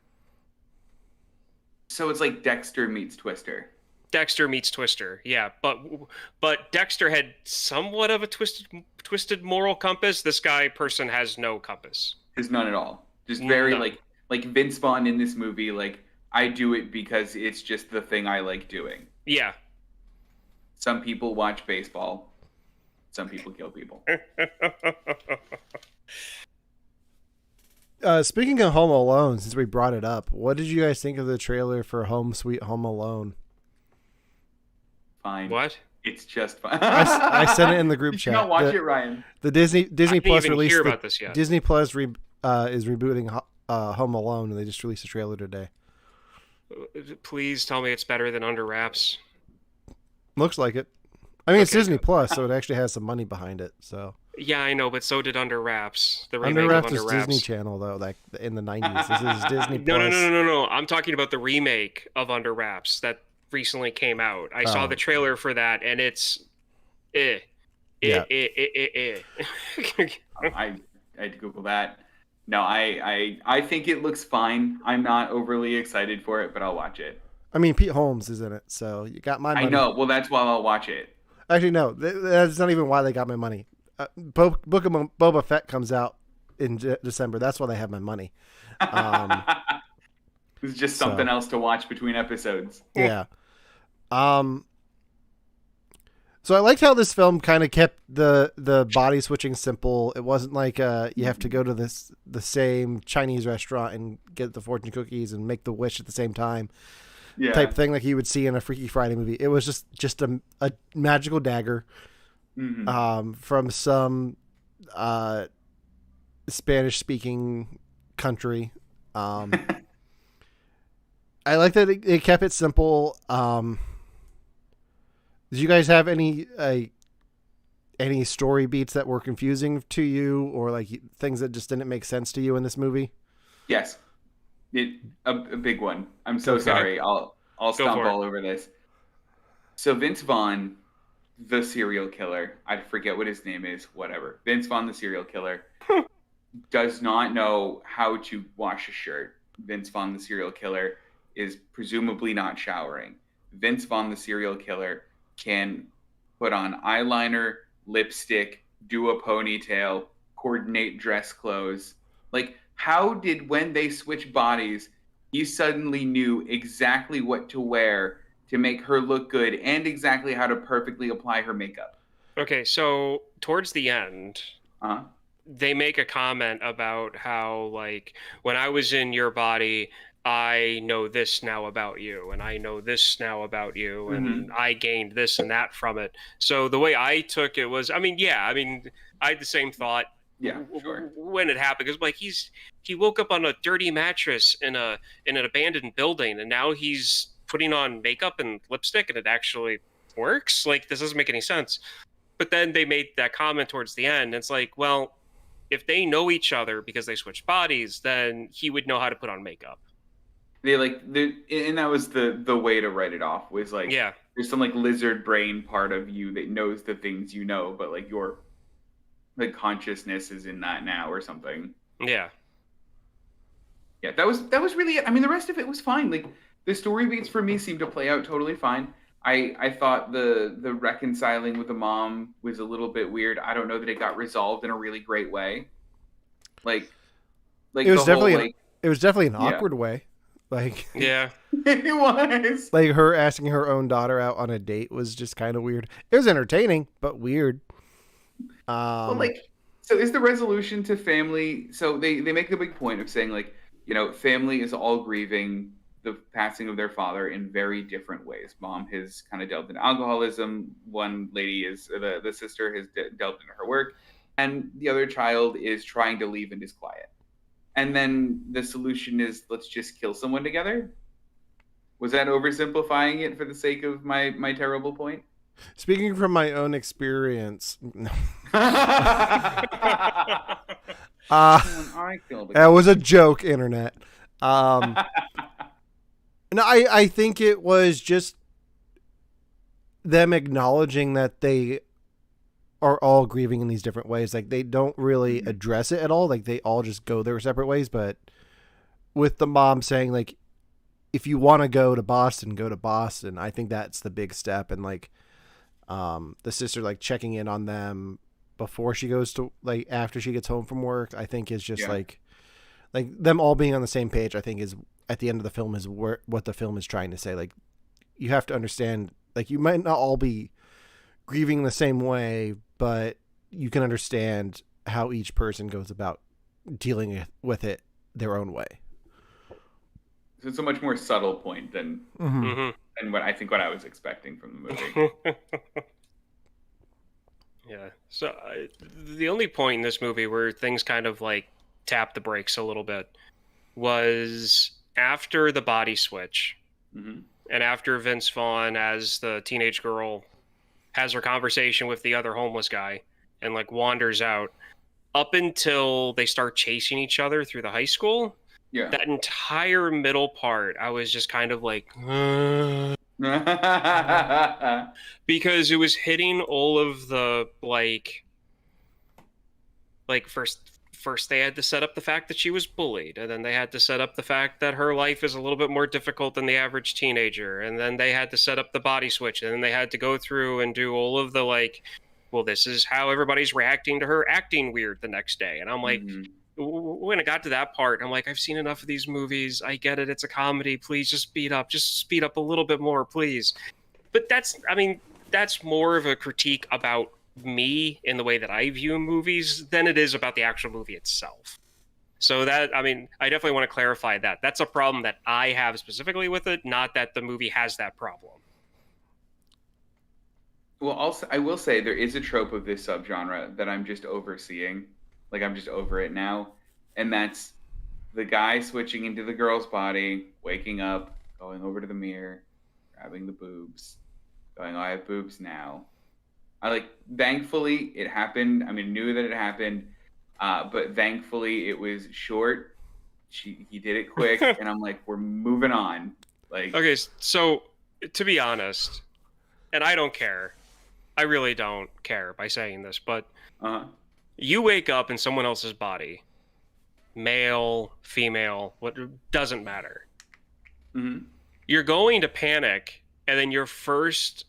So it's like Dexter meets Twister. Dexter meets Twister, yeah. But Dexter had somewhat of a twisted moral compass. This person has no compass. There's none at all. Just very like Vince Vaughn in this movie, like, I do it because it's just the thing I like doing. Yeah. Some people watch baseball. Some people kill people. Speaking of Home Alone, since we brought it up, what did you guys think of the trailer for Home Sweet Home Alone? Fine. What? It's just fine. I sent it in the group chat. Did you not watch it, Ryan? The Disney Plus released. Hear about this yet. Disney Plus is rebooting Home Alone, and they just released a trailer today. Please tell me it's better than Under Wraps. Looks like it. I mean, it's Disney Plus, so it actually has some money behind it. So. Yeah, I know, but so did Under Wraps. The Under Wraps is Disney Channel, though, like in the 90s. This is Disney Plus. No. I'm talking about the remake of Under Wraps that recently came out. I saw the trailer for that, and it's I had to Google that. No, I think it looks fine. I'm not overly excited for it, but I'll watch it. I mean, Pete Holmes is in it, so you got my money. I know. Well, that's why I'll watch it. Actually, no. That's not even why they got my money. Book of Boba Fett comes out in December. That's why they have my money. It's just something else to watch between episodes. Yeah. So I liked how this film kind of kept the body switching simple. It wasn't like you have to go to the same Chinese restaurant and get the fortune cookies and make the wish at the same time. Yeah. Type thing like you would see in a Freaky Friday movie. It was just a magical dagger from some Spanish speaking country. I like that it kept it simple. Did you guys have any story beats that were confusing to you, or like things that just didn't make sense to you in this movie? Yes, a big one. I'm so sorry. I'll stomp all over this. So Vince Vaughn, the serial killer, I forget what his name is. Whatever. Vince Vaughn, the serial killer, does not know how to wash a shirt. Vince Vaughn, the serial killer, is presumably not showering. Vince Vaughn, the serial killer, can put on eyeliner, lipstick, do a ponytail, coordinate dress clothes. Like, how did, when they switch bodies, he suddenly knew exactly what to wear to make her look good and exactly how to perfectly apply her makeup? Okay, so towards the end, they make a comment about how, like, when I was in your body, I know this now about you, and I know this now about you, and I gained this and that from it. So the way I took it was, I had the same thought. Yeah, sure. When it happened, because like he woke up on a dirty mattress in an abandoned building, and now he's putting on makeup and lipstick, and it actually works. Like, this doesn't make any sense. But then they made that comment towards the end. And it's like, well, if they know each other because they switched bodies, then he would know how to put on makeup. And that was the way to write it off, was like, yeah, there's some like lizard brain part of you that knows the things you know, but like your like consciousness is in that now or something. Yeah. Yeah, that was really it. I mean, the rest of it was fine. Like, the story beats for me seemed to play out totally fine. I thought the reconciling with the mom was a little bit weird. I don't know that it got resolved in a really great way. Like It was the whole definitely it was definitely an yeah. awkward way. Like Yeah. It was. like her asking her own daughter out on a date was just kind of weird. It was entertaining, but weird. Well, like, so is the resolution to family? So they make a big point of saying, like, you know, family is all grieving the passing of their father in very different ways. Mom has kind of delved into alcoholism. One lady is the sister has delved into her work, and the other child is trying to leave and is quiet. And then the solution is let's just kill someone together. Was that oversimplifying it for the sake of my terrible point? Speaking from my own experience, that was a joke, internet. No, I think it was just them acknowledging that they are all grieving in these different ways. Like they don't really address it at all. Like they all just go their separate ways. But with the mom saying like, if you want to go to Boston, go to Boston. I think that's the big step. And like, the sister like checking in on them before she goes to like after she gets home from work, I think is just like them all being on the same page. I think is at the end of the film is what the film is trying to say. Like you have to understand, like you might not all be grieving the same way, but you can understand how each person goes about dealing with it their own way. So it's a much more subtle point than than what I was expecting from the movie. Yeah. So the only point in this movie where things kind of like tap the brakes a little bit was after the body switch, and after Vince Vaughn as the teenage girl has her conversation with the other homeless guy and like wanders out, up until they start chasing each other through the high school. Yeah. That entire middle part, I was just kind of like, because it was hitting all of the like first they had to set up the fact that she was bullied, and then they had to set up the fact that her life is a little bit more difficult than the average teenager, and then they had to set up the body switch, and then they had to go through and do all of the like, well, this is how everybody's reacting to her acting weird the next day. And I'm like, when it got to that part, I'm like, I've seen enough of these movies. I get it. It's a comedy. Please just speed up. Just speed up a little bit more, please. But that's more of a critique about me in the way that I view movies than it is about the actual movie itself. So that, I definitely want to clarify that. That's a problem that I have specifically with it, not that the movie has that problem. Well, also, I will say there is a trope of this subgenre that I'm just overseeing. Like, I'm just over it now. And that's the guy switching into the girl's body, waking up, going over to the mirror, grabbing the boobs, going, oh, I have boobs now. Thankfully, it happened. I knew that it happened. But thankfully, it was short. He did it quick. And I'm like, we're moving on. Like, okay, so to be honest, and I don't care. I really don't care by saying this, but you wake up in someone else's body, male, female, what doesn't matter. You're going to panic, and then your first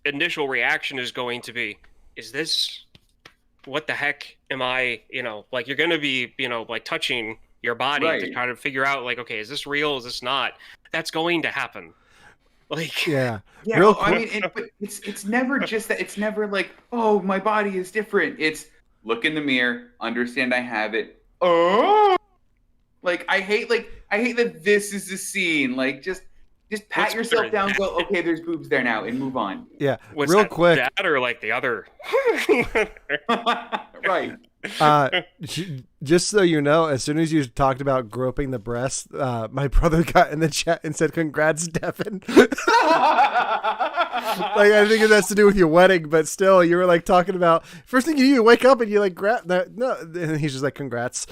initial reaction is going to be, is this, what the heck am I, like you're going to be, like touching your body to try to figure out like, okay, is this real? Is this not? That's going to happen. Like, yeah. Real quick. But it's never just that. It's never like, oh, my body is different. It's look in the mirror, understand I have it. Oh, like I hate that this is the scene. Like just pat yourself down. Go, okay, there's boobs there now, and move on. Yeah, what's real quick. That or like the other. Right. Just so you know, as soon as you talked about groping the breast, my brother got in the chat and said, "Congrats, Devon." Like, I think it has to do with your wedding, but still, you were like talking about first thing you wake up and you like grab that. No, and he's just like, "Congrats."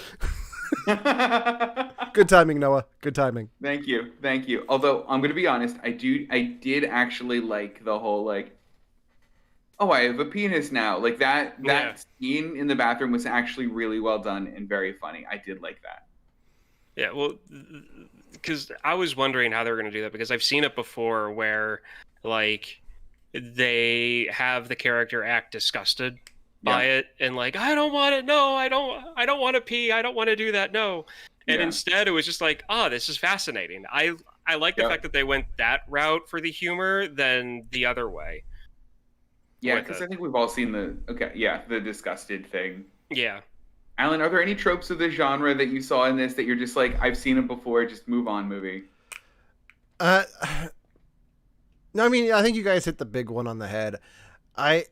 Good timing, Noah. Good timing. Thank you. Although I'm gonna be honest, I did actually like the whole like, oh, I have a penis now. Like that scene in the bathroom was actually really well done and very funny. I did like that. Yeah, well, because I was wondering how they were going to do that, because I've seen it before where like they have the character act disgusted by it and like, I don't want it, no, I don't want to pee, I don't want to do that, no. And instead it was just like, oh, this is fascinating. I like the fact that they went that route for the humor than the other way. Yeah, because I think we've all seen the disgusted thing. Yeah. Alan, are there any tropes of the genre that you saw in this that you're just like, I've seen it before, just move on movie? No, I mean, I think you guys hit the big one on the head. I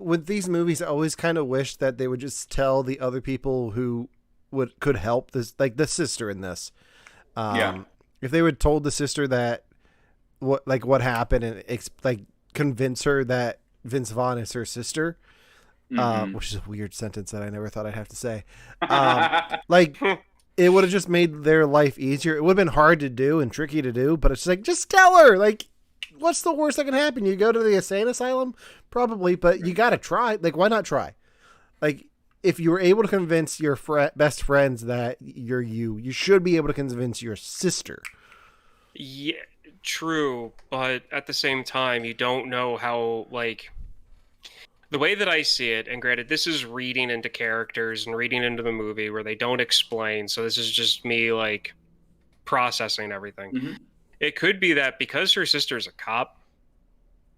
with these movies, I always kind of wish that they would just tell the other people who could help this, like the sister in this. If they would told the sister that what happened and like convince her that Vince Vaughn is her sister, which is a weird sentence that I never thought I'd have to say. Like it would have just made their life easier. It would have been hard to do and tricky to do, but it's like, just tell her, like, what's the worst that can happen? You go to the insane asylum? Probably, but you got to try. Like, why not try? Like, if you were able to convince your best friends that you should be able to convince your sister. Yeah, true. But at the same time, you don't know how, like, the way that I see it, and granted, this is reading into characters and reading into the movie where they don't explain. So this is just me, like, processing everything. Mm-hmm. It could be that because her sister's a cop,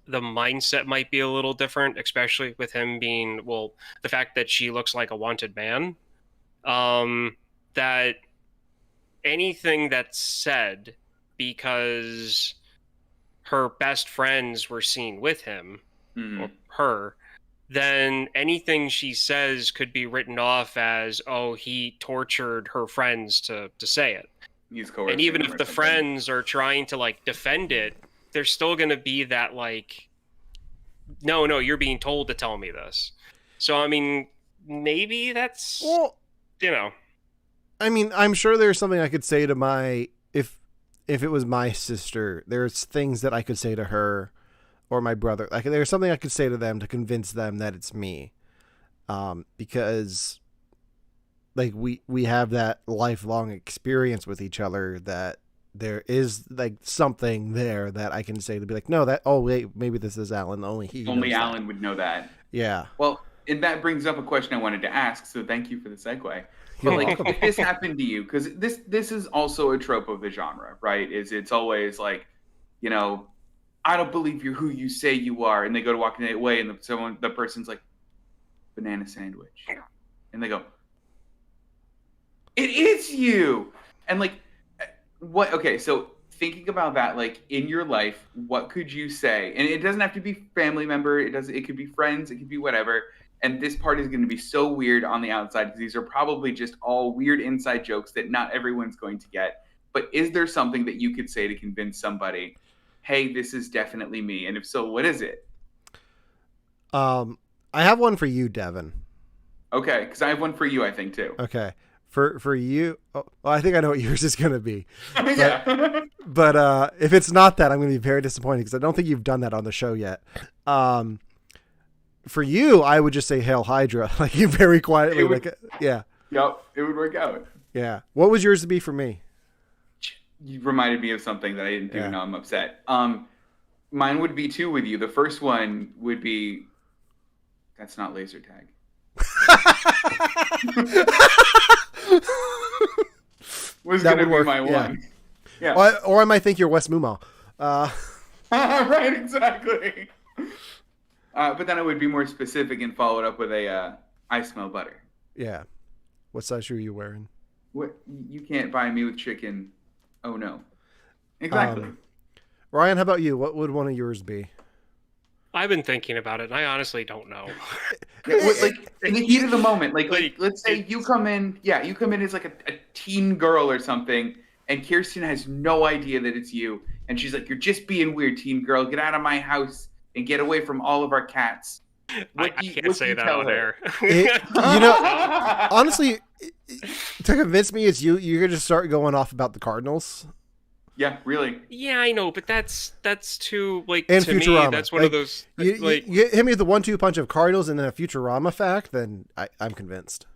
the mindset might be a little different, especially with him being, well, the fact that she looks like a wanted man. That anything that's said because her best friends were seen with him, or her, then anything she says could be written off as, oh, he tortured her friends to say it. And even if the friends are trying to like defend it, there's still going to be that like, no, you're being told to tell me this. So, I mean, maybe that's, well, you know. I mean, I'm sure there's something I could say to if it was my sister, there's things that I could say to her or my brother. Like, there's something I could say to them to convince them that it's me. Because like we have that lifelong experience with each other, that there is like something there that I can say to be like, no, wait, maybe this is Alan. Only Alan would know that. Yeah. Well, and that brings up a question I wanted to ask. So thank you for the segue. But like, if this happened to you, because this is also a trope of the genre, right? It's always like, you know, I don't believe you're who you say you are, and they go to walk away, and the person's like, banana sandwich, and they go, it is you, and like, what? Okay, so thinking about that, like in your life, what could you say? And it doesn't have to be family member. It could be friends. It could be whatever. And this part is going to be so weird on the outside because these are probably just all weird inside jokes that not everyone's going to get. But is there something that you could say to convince somebody, hey, this is definitely me? And if so, what is it? I have one for you, Devon. Okay, because I have one for you, I think, too. Okay. For you, I think I know what yours is going to be. Yeah. But if it's not that, I'm going to be very disappointed because I don't think you've done that on the show yet. For you, I would just say Hail Hydra, like you very quietly, yeah. Yep, it would work out. Yeah. What was yours to be for me? You reminded me of something that I didn't do, and now I'm upset. Mine would be two with you. The first one would be, that's not laser tag. Was going to be my one. Yeah. Or I might think you're Wes Mumal. Right, exactly. But then I would be more specific and follow it up with I smell butter. Yeah. What size shoe are you wearing? What? You can't buy me with chicken. Oh, no. Exactly. Ryan, how about you? What would one of yours be? I've been thinking about it, and I honestly don't know. Like in the heat of the moment, like let's say you come in as like a teen girl or something, and Kirsten has no idea that it's you, and she's like, "You're just being weird, teen girl. Get out of my house and get away from all of our cats." I can't say that on air. Honestly, to convince me it's you, you're gonna just start going off about the Cardinals. Yeah, really. Yeah, I know, but that's too like and to Futurama. Me. That's one of those. You hit me with the 1-2 punch of Cardinals and then a Futurama fact, then I'm convinced.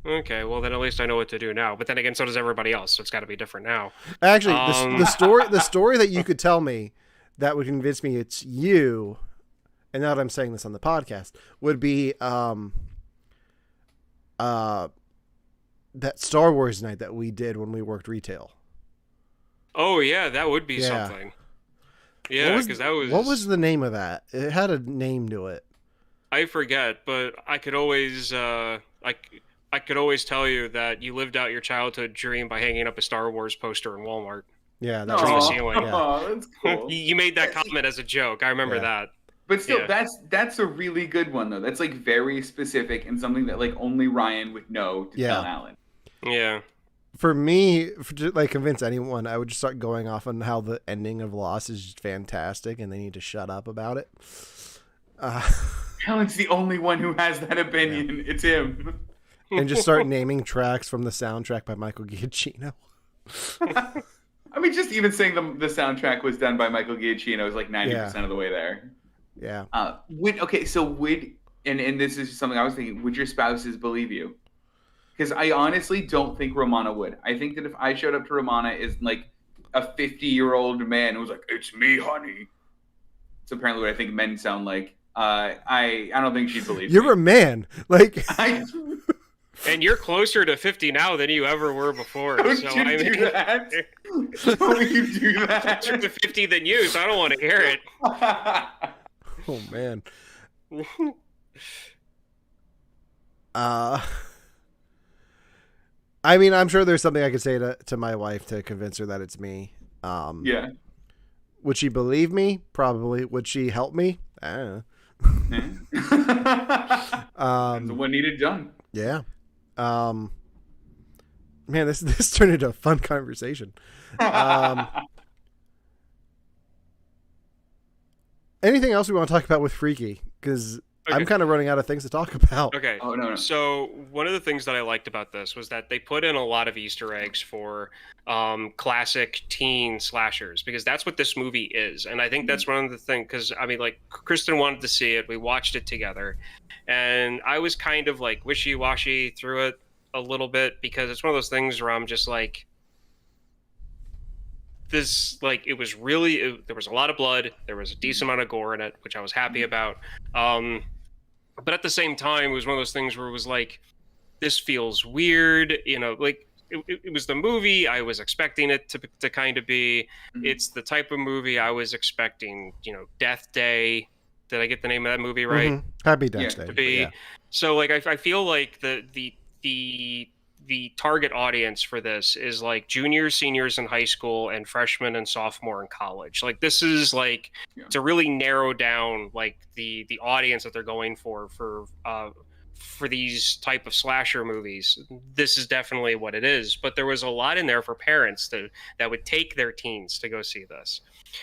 Okay, well then at least I know what to do now. But then again, so does everybody else, so it's got to be different now. Actually, the story that you could tell me that would convince me it's you, and now that I'm saying this on the podcast, would be that Star Wars night that we did when we worked retail. Oh yeah, that would be something. Yeah, because that was... What was the name of that? It had a name to it. I forget, but I could always I could always tell you that you lived out your childhood dream by hanging up a Star Wars poster in Walmart. Yeah, that from the was ceiling. Oh, that's cool. You made that comment as a joke. I remember that. But still, that's a really good one though. That's like very specific and something that like only Ryan would know to tell Alan. Yeah. For me, to like convince anyone, I would just start going off on how the ending of Lost is just fantastic, and they need to shut up about it. Alan's the only one who has that opinion. Yeah. It's him. And just start naming tracks from the soundtrack by Michael Giacchino. I mean, just even saying the soundtrack was done by Michael Giacchino is like 90% of the way there. Yeah. And this is something I was thinking, would your spouses believe you? Because I honestly don't think Romana would. I think that if I showed up to Romana as like a 50-year-old man who was like, "It's me, honey." It's apparently what I think men sound like. I don't think she'd believe You're me. A man. Like... And you're closer to 50 now than you ever were before. Don't you do that? Don't you do that? Closer to 50 than you, so I don't want to hear it. Oh, man. I mean, I'm sure there's something I could say to my wife to convince her that it's me. Yeah. Would she believe me? Probably. Would she help me? I don't know. What needed done. Yeah. Man, this turned into a fun conversation. Anything else we want to talk about with Freaky? Because I'm kind of running out of things to talk about. Okay. Oh, no. So one of the things that I liked about this was that they put in a lot of Easter eggs for classic teen slashers, because that's what this movie is. And I think that's one of the things, because I mean, like, Kristen wanted to see it. We watched it together. And I was kind of like wishy-washy through it a little bit, because it's one of those things where I'm just like, this, like, it was really, there was a lot of blood. There was a decent amount of gore in it, which I was happy about. But at the same time, it was one of those things where it was like, this feels weird, you know, like, it was the movie I was expecting it to kind of be. It's the type of movie I was expecting, you know, Death Day. Did I get the name of that movie right? Mm-hmm. Happy Death Day. To be. So, like, I feel like the target audience for this is like juniors, seniors in high school, and freshmen and sophomore in college. Like, this is like to really narrow down like the audience that they're going for these type of slasher movies. This is definitely what it is. But there was a lot in there for parents that would take their teens to go see this.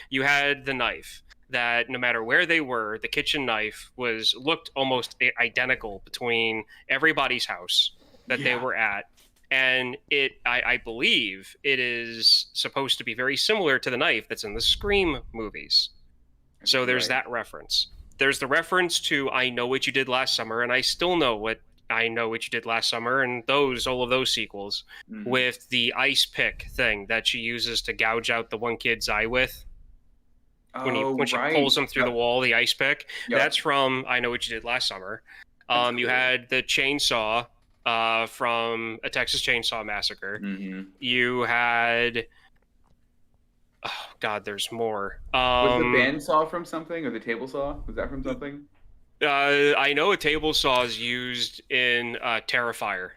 You had the knife that no matter where they were, the kitchen knife looked almost identical between everybody's house that they were at. And I believe it is supposed to be very similar to the knife that's in the Scream movies. So there's that reference. There's the reference to I Know What You Did Last Summer, and I still know what I Know What You Did Last Summer, and all of those sequels, with the ice pick thing that she uses to gouge out the one kid's eye with. When she pulls him through the wall, the ice pick. That's from I Know What You Did Last Summer. You had the chainsaw from A Texas Chainsaw Massacre. You had... Oh, God, there's more. Was the bandsaw from something, or the table saw? Was that from something? I know a table saw is used in Terrifier.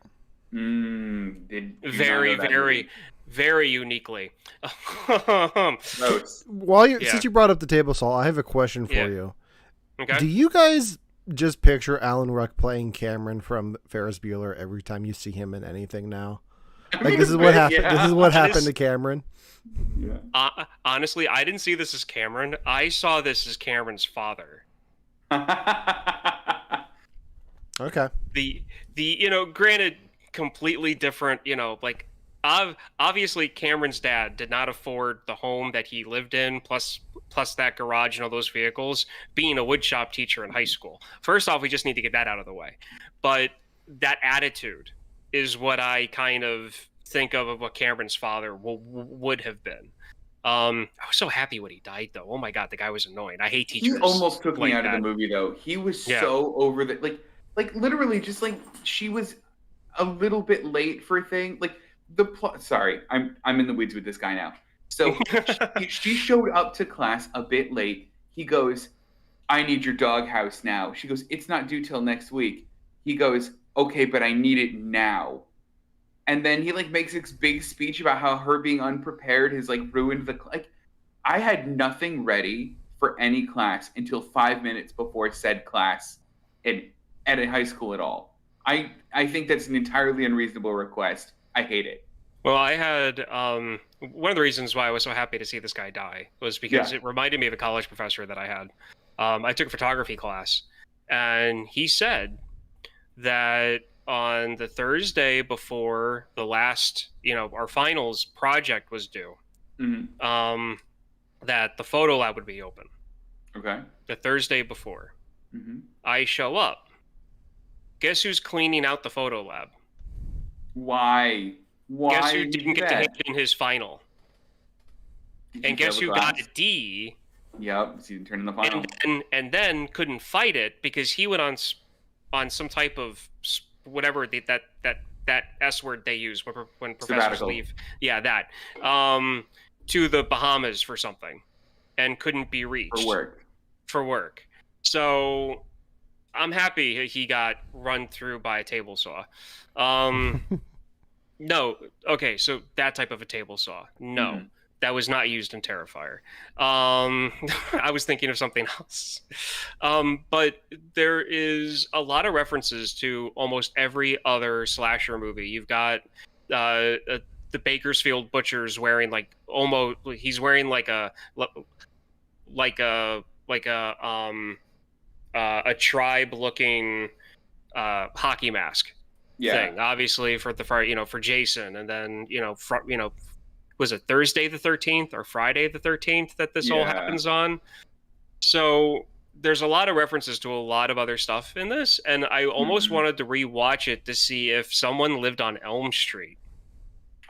Very uniquely. Since you brought up the table saw, I have a question for you. Okay. Do you guys just picture Alan Ruck playing Cameron from Ferris Bueller every time you see him in anything now? Like, this is what happened. This is what happened to Cameron. Yeah. Honestly, I didn't see this as Cameron. I saw this as Cameron's father. Okay. Granted, completely different, like, obviously Cameron's dad did not afford the home that he lived in, plus that garage and all those vehicles, being a woodshop teacher in high school. First off, we just need to get that out of the way. But that attitude is what I kind of think of what Cameron's father would have been. I was so happy when he died, though. Oh my god, the guy was annoying. I hate teachers. He almost took me like out of the that. movie, though. He was Yeah. so over the like literally just like she was a little bit late for thing. Like the plot. Sorry, I'm in the weeds with this guy now. So she showed up to class a bit late. He goes, "I need your doghouse now." She goes, "It's not due till next week." He goes, "Okay, but I need it now." And then he like makes this big speech about how her being unprepared has like ruined the like. I had nothing ready for any class until 5 minutes before said class at a high school at all. I think that's an entirely unreasonable request. I hate it. Well, I had one of the reasons why I was so happy to see this guy die was because it reminded me of a college professor that I had. I took a photography class, and he said that on the Thursday before the last, our finals project was due, that the photo lab would be open. Okay. The Thursday before. I show up. Guess who's cleaning out the photo lab? Why? Guess who didn't get to hand in his final? And guess who got a D? Yep, so you turn in the final. And then couldn't fight it because he went on some type of whatever that S word they use when professors leave. Yeah, that. To the Bahamas for something, and couldn't be reached. For work. So I'm happy he got run through by a table saw. No. Okay, so that type of a table saw. No. That was not used in Terrifier. I was thinking of something else. But there is a lot of references to almost every other slasher movie. You've got the Bakersfield Butcher's wearing he's wearing a tribe looking hockey mask thing, obviously for Jason, and then was it Thursday the 13th or Friday the 13th that this all happens on? So there's a lot of references to a lot of other stuff in this, and I almost wanted to rewatch it to see if someone lived on Elm Street.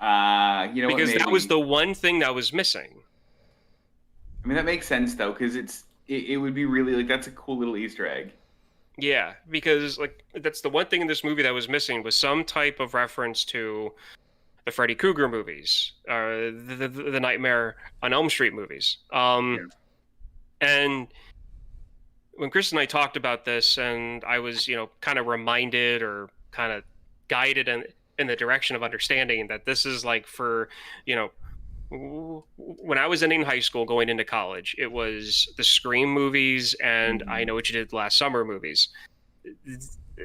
Because that was the one thing that was missing. I mean, that makes sense though, because it would be really that's a cool little Easter egg. Yeah, because that's the one thing in this movie that was missing was some type of reference to the Freddy Krueger movies, the Nightmare on Elm Street movies. And when Chris and I talked about this, and I was kind of reminded or kind of guided in the direction of understanding that this is for when I was ending high school going into college, it was the Scream movies and I Know What You Did Last Summer movies.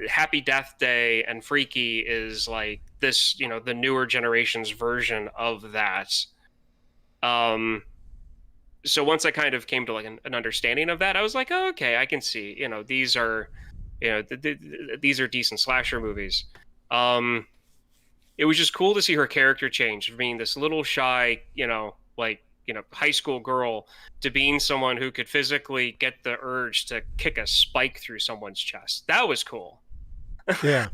Happy Death Day and Freaky is this, the newer generation's version of that. So once I kind of came to an understanding of that, I was like, oh, okay, I can see, these are, these are decent slasher movies. It was just cool to see her character change from being this little shy, high school girl to being someone who could physically get the urge to kick a spike through someone's chest. That was cool. Yeah.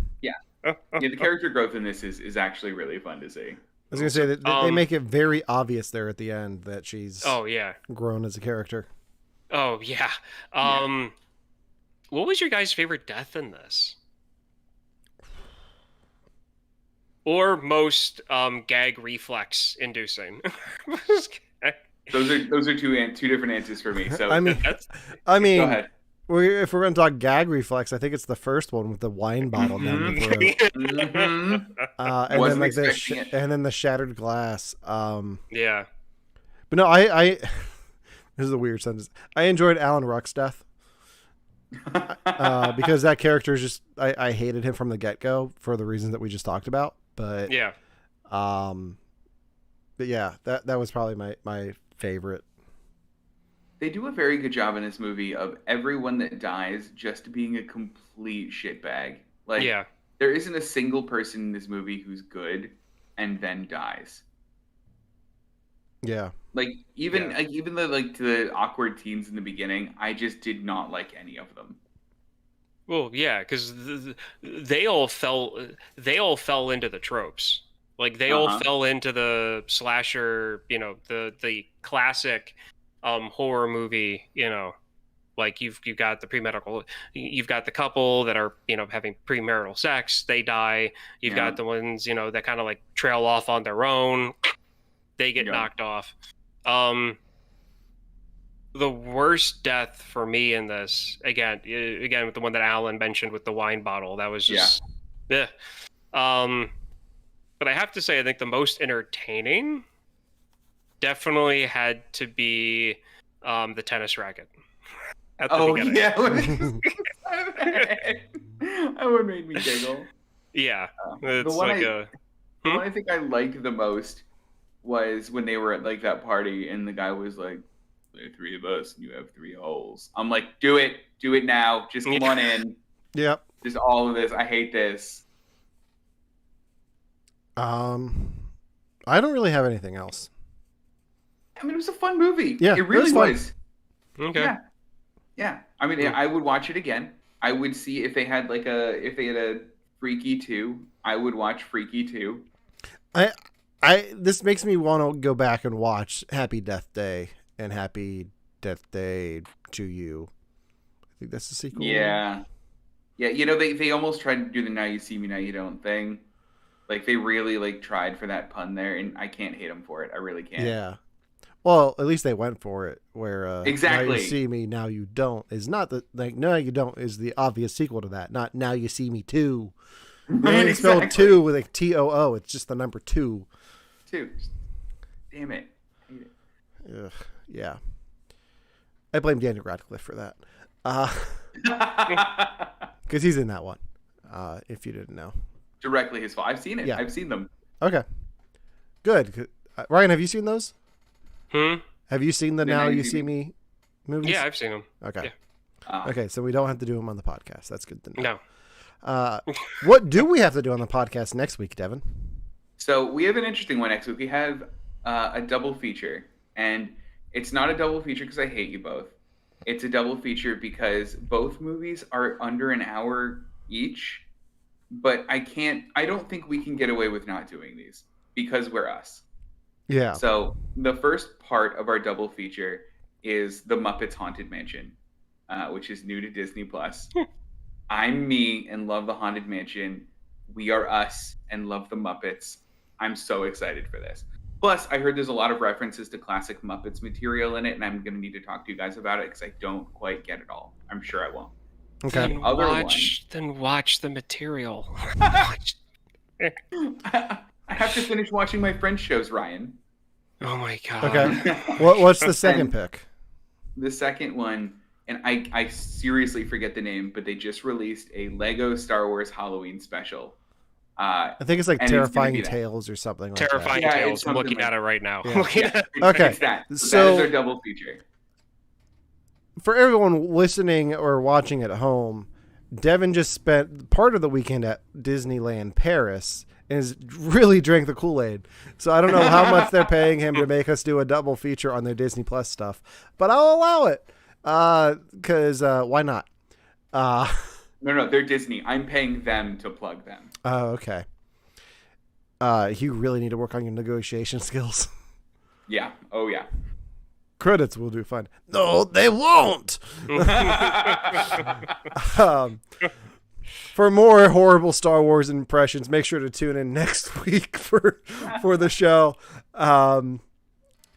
The character growth in this is actually really fun to see. I was gonna say that they make it very obvious there at the end that she's grown as a character. Oh yeah. What was your guys' favorite death in this? Or most gag reflex inducing? Those are two different answers for me. So I mean, go ahead. If we're going to talk gag reflex, I think it's the first one with the wine bottle down the throat. And then the shattered glass. Yeah. But no, I this is a weird sentence. I enjoyed Alan Ruck's death. Because that character is just, I hated him from the get-go for the reasons that we just talked about. But yeah. But yeah, that was probably my favorite. They do a very good job in this movie of everyone that dies just being a complete shitbag. There isn't a single person in this movie who's good and then dies. Yeah. Even the awkward teens in the beginning, I just did not like any of them. Well, yeah, because they all fell into the tropes. Like they all fell into the slasher, the classic horror movie, like you've got the premarital, you've got the couple that are having premarital sex, they die. You've got the ones that kind of like trail off on their own, they get knocked off. The worst death for me in this, again with the one that Alan mentioned with the wine bottle, that was just but I have to say, I think the most entertaining definitely had to be the tennis racket at the beginning. Yeah. That one made me giggle. Yeah. The one I think I liked the most was when they were at like that party and the guy was like, "There are 3 of us and you have 3 holes." I'm like, do it now. Just come on in. Yep. Just all of this. I hate this. I don't really have anything else. I mean, it was a fun movie. Yeah, it really was. Okay. Yeah. I mean, I would watch it again. I would see if they had a Freaky 2. I would watch Freaky 2. This makes me want to go back and watch Happy Death Day and Happy Death Day to You. I think that's the sequel. Yeah. Yeah, they almost tried to do the Now You See Me, Now You Don't thing. Like, they really, like, tried for that pun there, and I can't hate them for it. I really can't. Yeah. Well, at least they went for it, where exactly. Now You See Me, Now You Don't is not the, like, Now You Don't is the obvious sequel to that, not Now You See Me 2. Right, it's spelled 2 with a T-O-O. It's just the number 2. 2. Damn it. I hate it. Ugh, yeah. I blame Daniel Radcliffe for that. Because he's in that one, if you didn't know. Directly his fault. I've seen it. Yeah. I've seen them. Okay. Good. Ryan, have you seen those? Have you seen the Now You See Me movies? Yeah, I've seen them. Okay. Yeah. Okay, so we don't have to do them on the podcast. That's good to know. No. What do we have to do on the podcast next week, Devon? So we have an interesting one next week. We have a double feature. And it's not a double feature because I hate you both. It's a double feature because both movies are under an hour each. But I don't think we can get away with not doing these because we're us. Yeah. So the first part of our double feature is The Muppets Haunted Mansion, which is new to Disney+. I'm me and love the Haunted Mansion. We are us and love the Muppets. I'm so excited for this. Plus, I heard there's a lot of references to classic Muppets material in it, and I'm going to need to talk to you guys about it because I don't quite get it all. I'm sure I won't. Okay. Then watch the material. I have to finish watching my French shows, Ryan. Oh my god. Okay. What's the second pick? The second one, and I seriously forget the name, but they just released a Lego Star Wars Halloween special. I think it's like Terrifying Tales or something like Terrifying that. Tales. I'm looking at it right now. Yeah. Okay. It's that. So that is our double feature. For everyone listening or watching at home, Devon just spent part of the weekend at Disneyland Paris and has really drank the Kool-Aid. So I don't know how much they're paying him to make us do a double feature on their Disney Plus stuff, but I'll allow it because why not? No, they're Disney. I'm paying them to plug them. Oh, okay. You really need to work on your negotiation skills. Yeah. Oh, yeah. Credits will do fine. No, they won't. For more horrible Star Wars impressions, make sure to tune in next week for the show.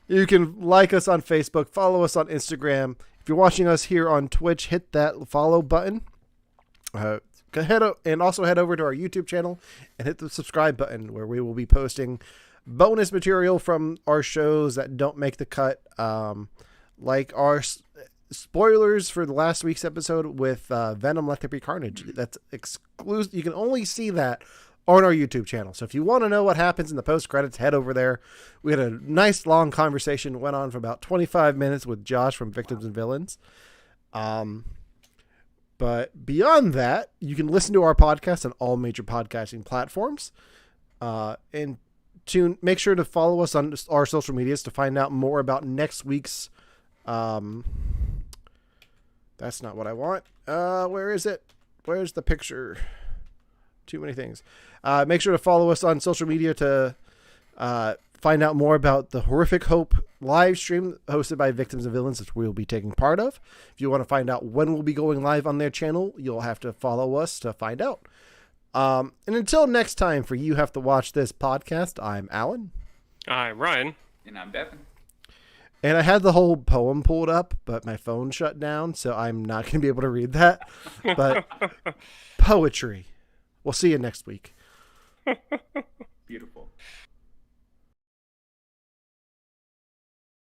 You can like us on Facebook, follow us on Instagram. If you're watching us here on Twitch, hit that follow button. And also head over to our YouTube channel and hit the subscribe button, where we will be posting bonus material from our shows that don't make the cut, like our spoilers for the last week's episode with Venom Let There Be Carnage. That's exclusive. You can only see that on our YouTube channel. So if you want to know what happens in the post credits, head over there. We had a nice long conversation, went on for about 25 minutes with Josh from Victims and Villains. But beyond that, you can listen to our podcast on all major podcasting platforms, and make sure to follow us on our social medias to find out more about next week's. That's not what I want. Where is it? Where's the picture? Too many things. Make sure to follow us on social media to find out more about the Horrific Hope live stream hosted by Victims and Villains, which we'll be taking part of. If you want to find out when we'll be going live on their channel, you'll have to follow us to find out. And until next time, for You Have to Watch This podcast, I'm Alan. I'm Ryan. And I'm Devon. And I had the whole poem pulled up, but my phone shut down, so I'm not going to be able to read that. But poetry. We'll see you next week.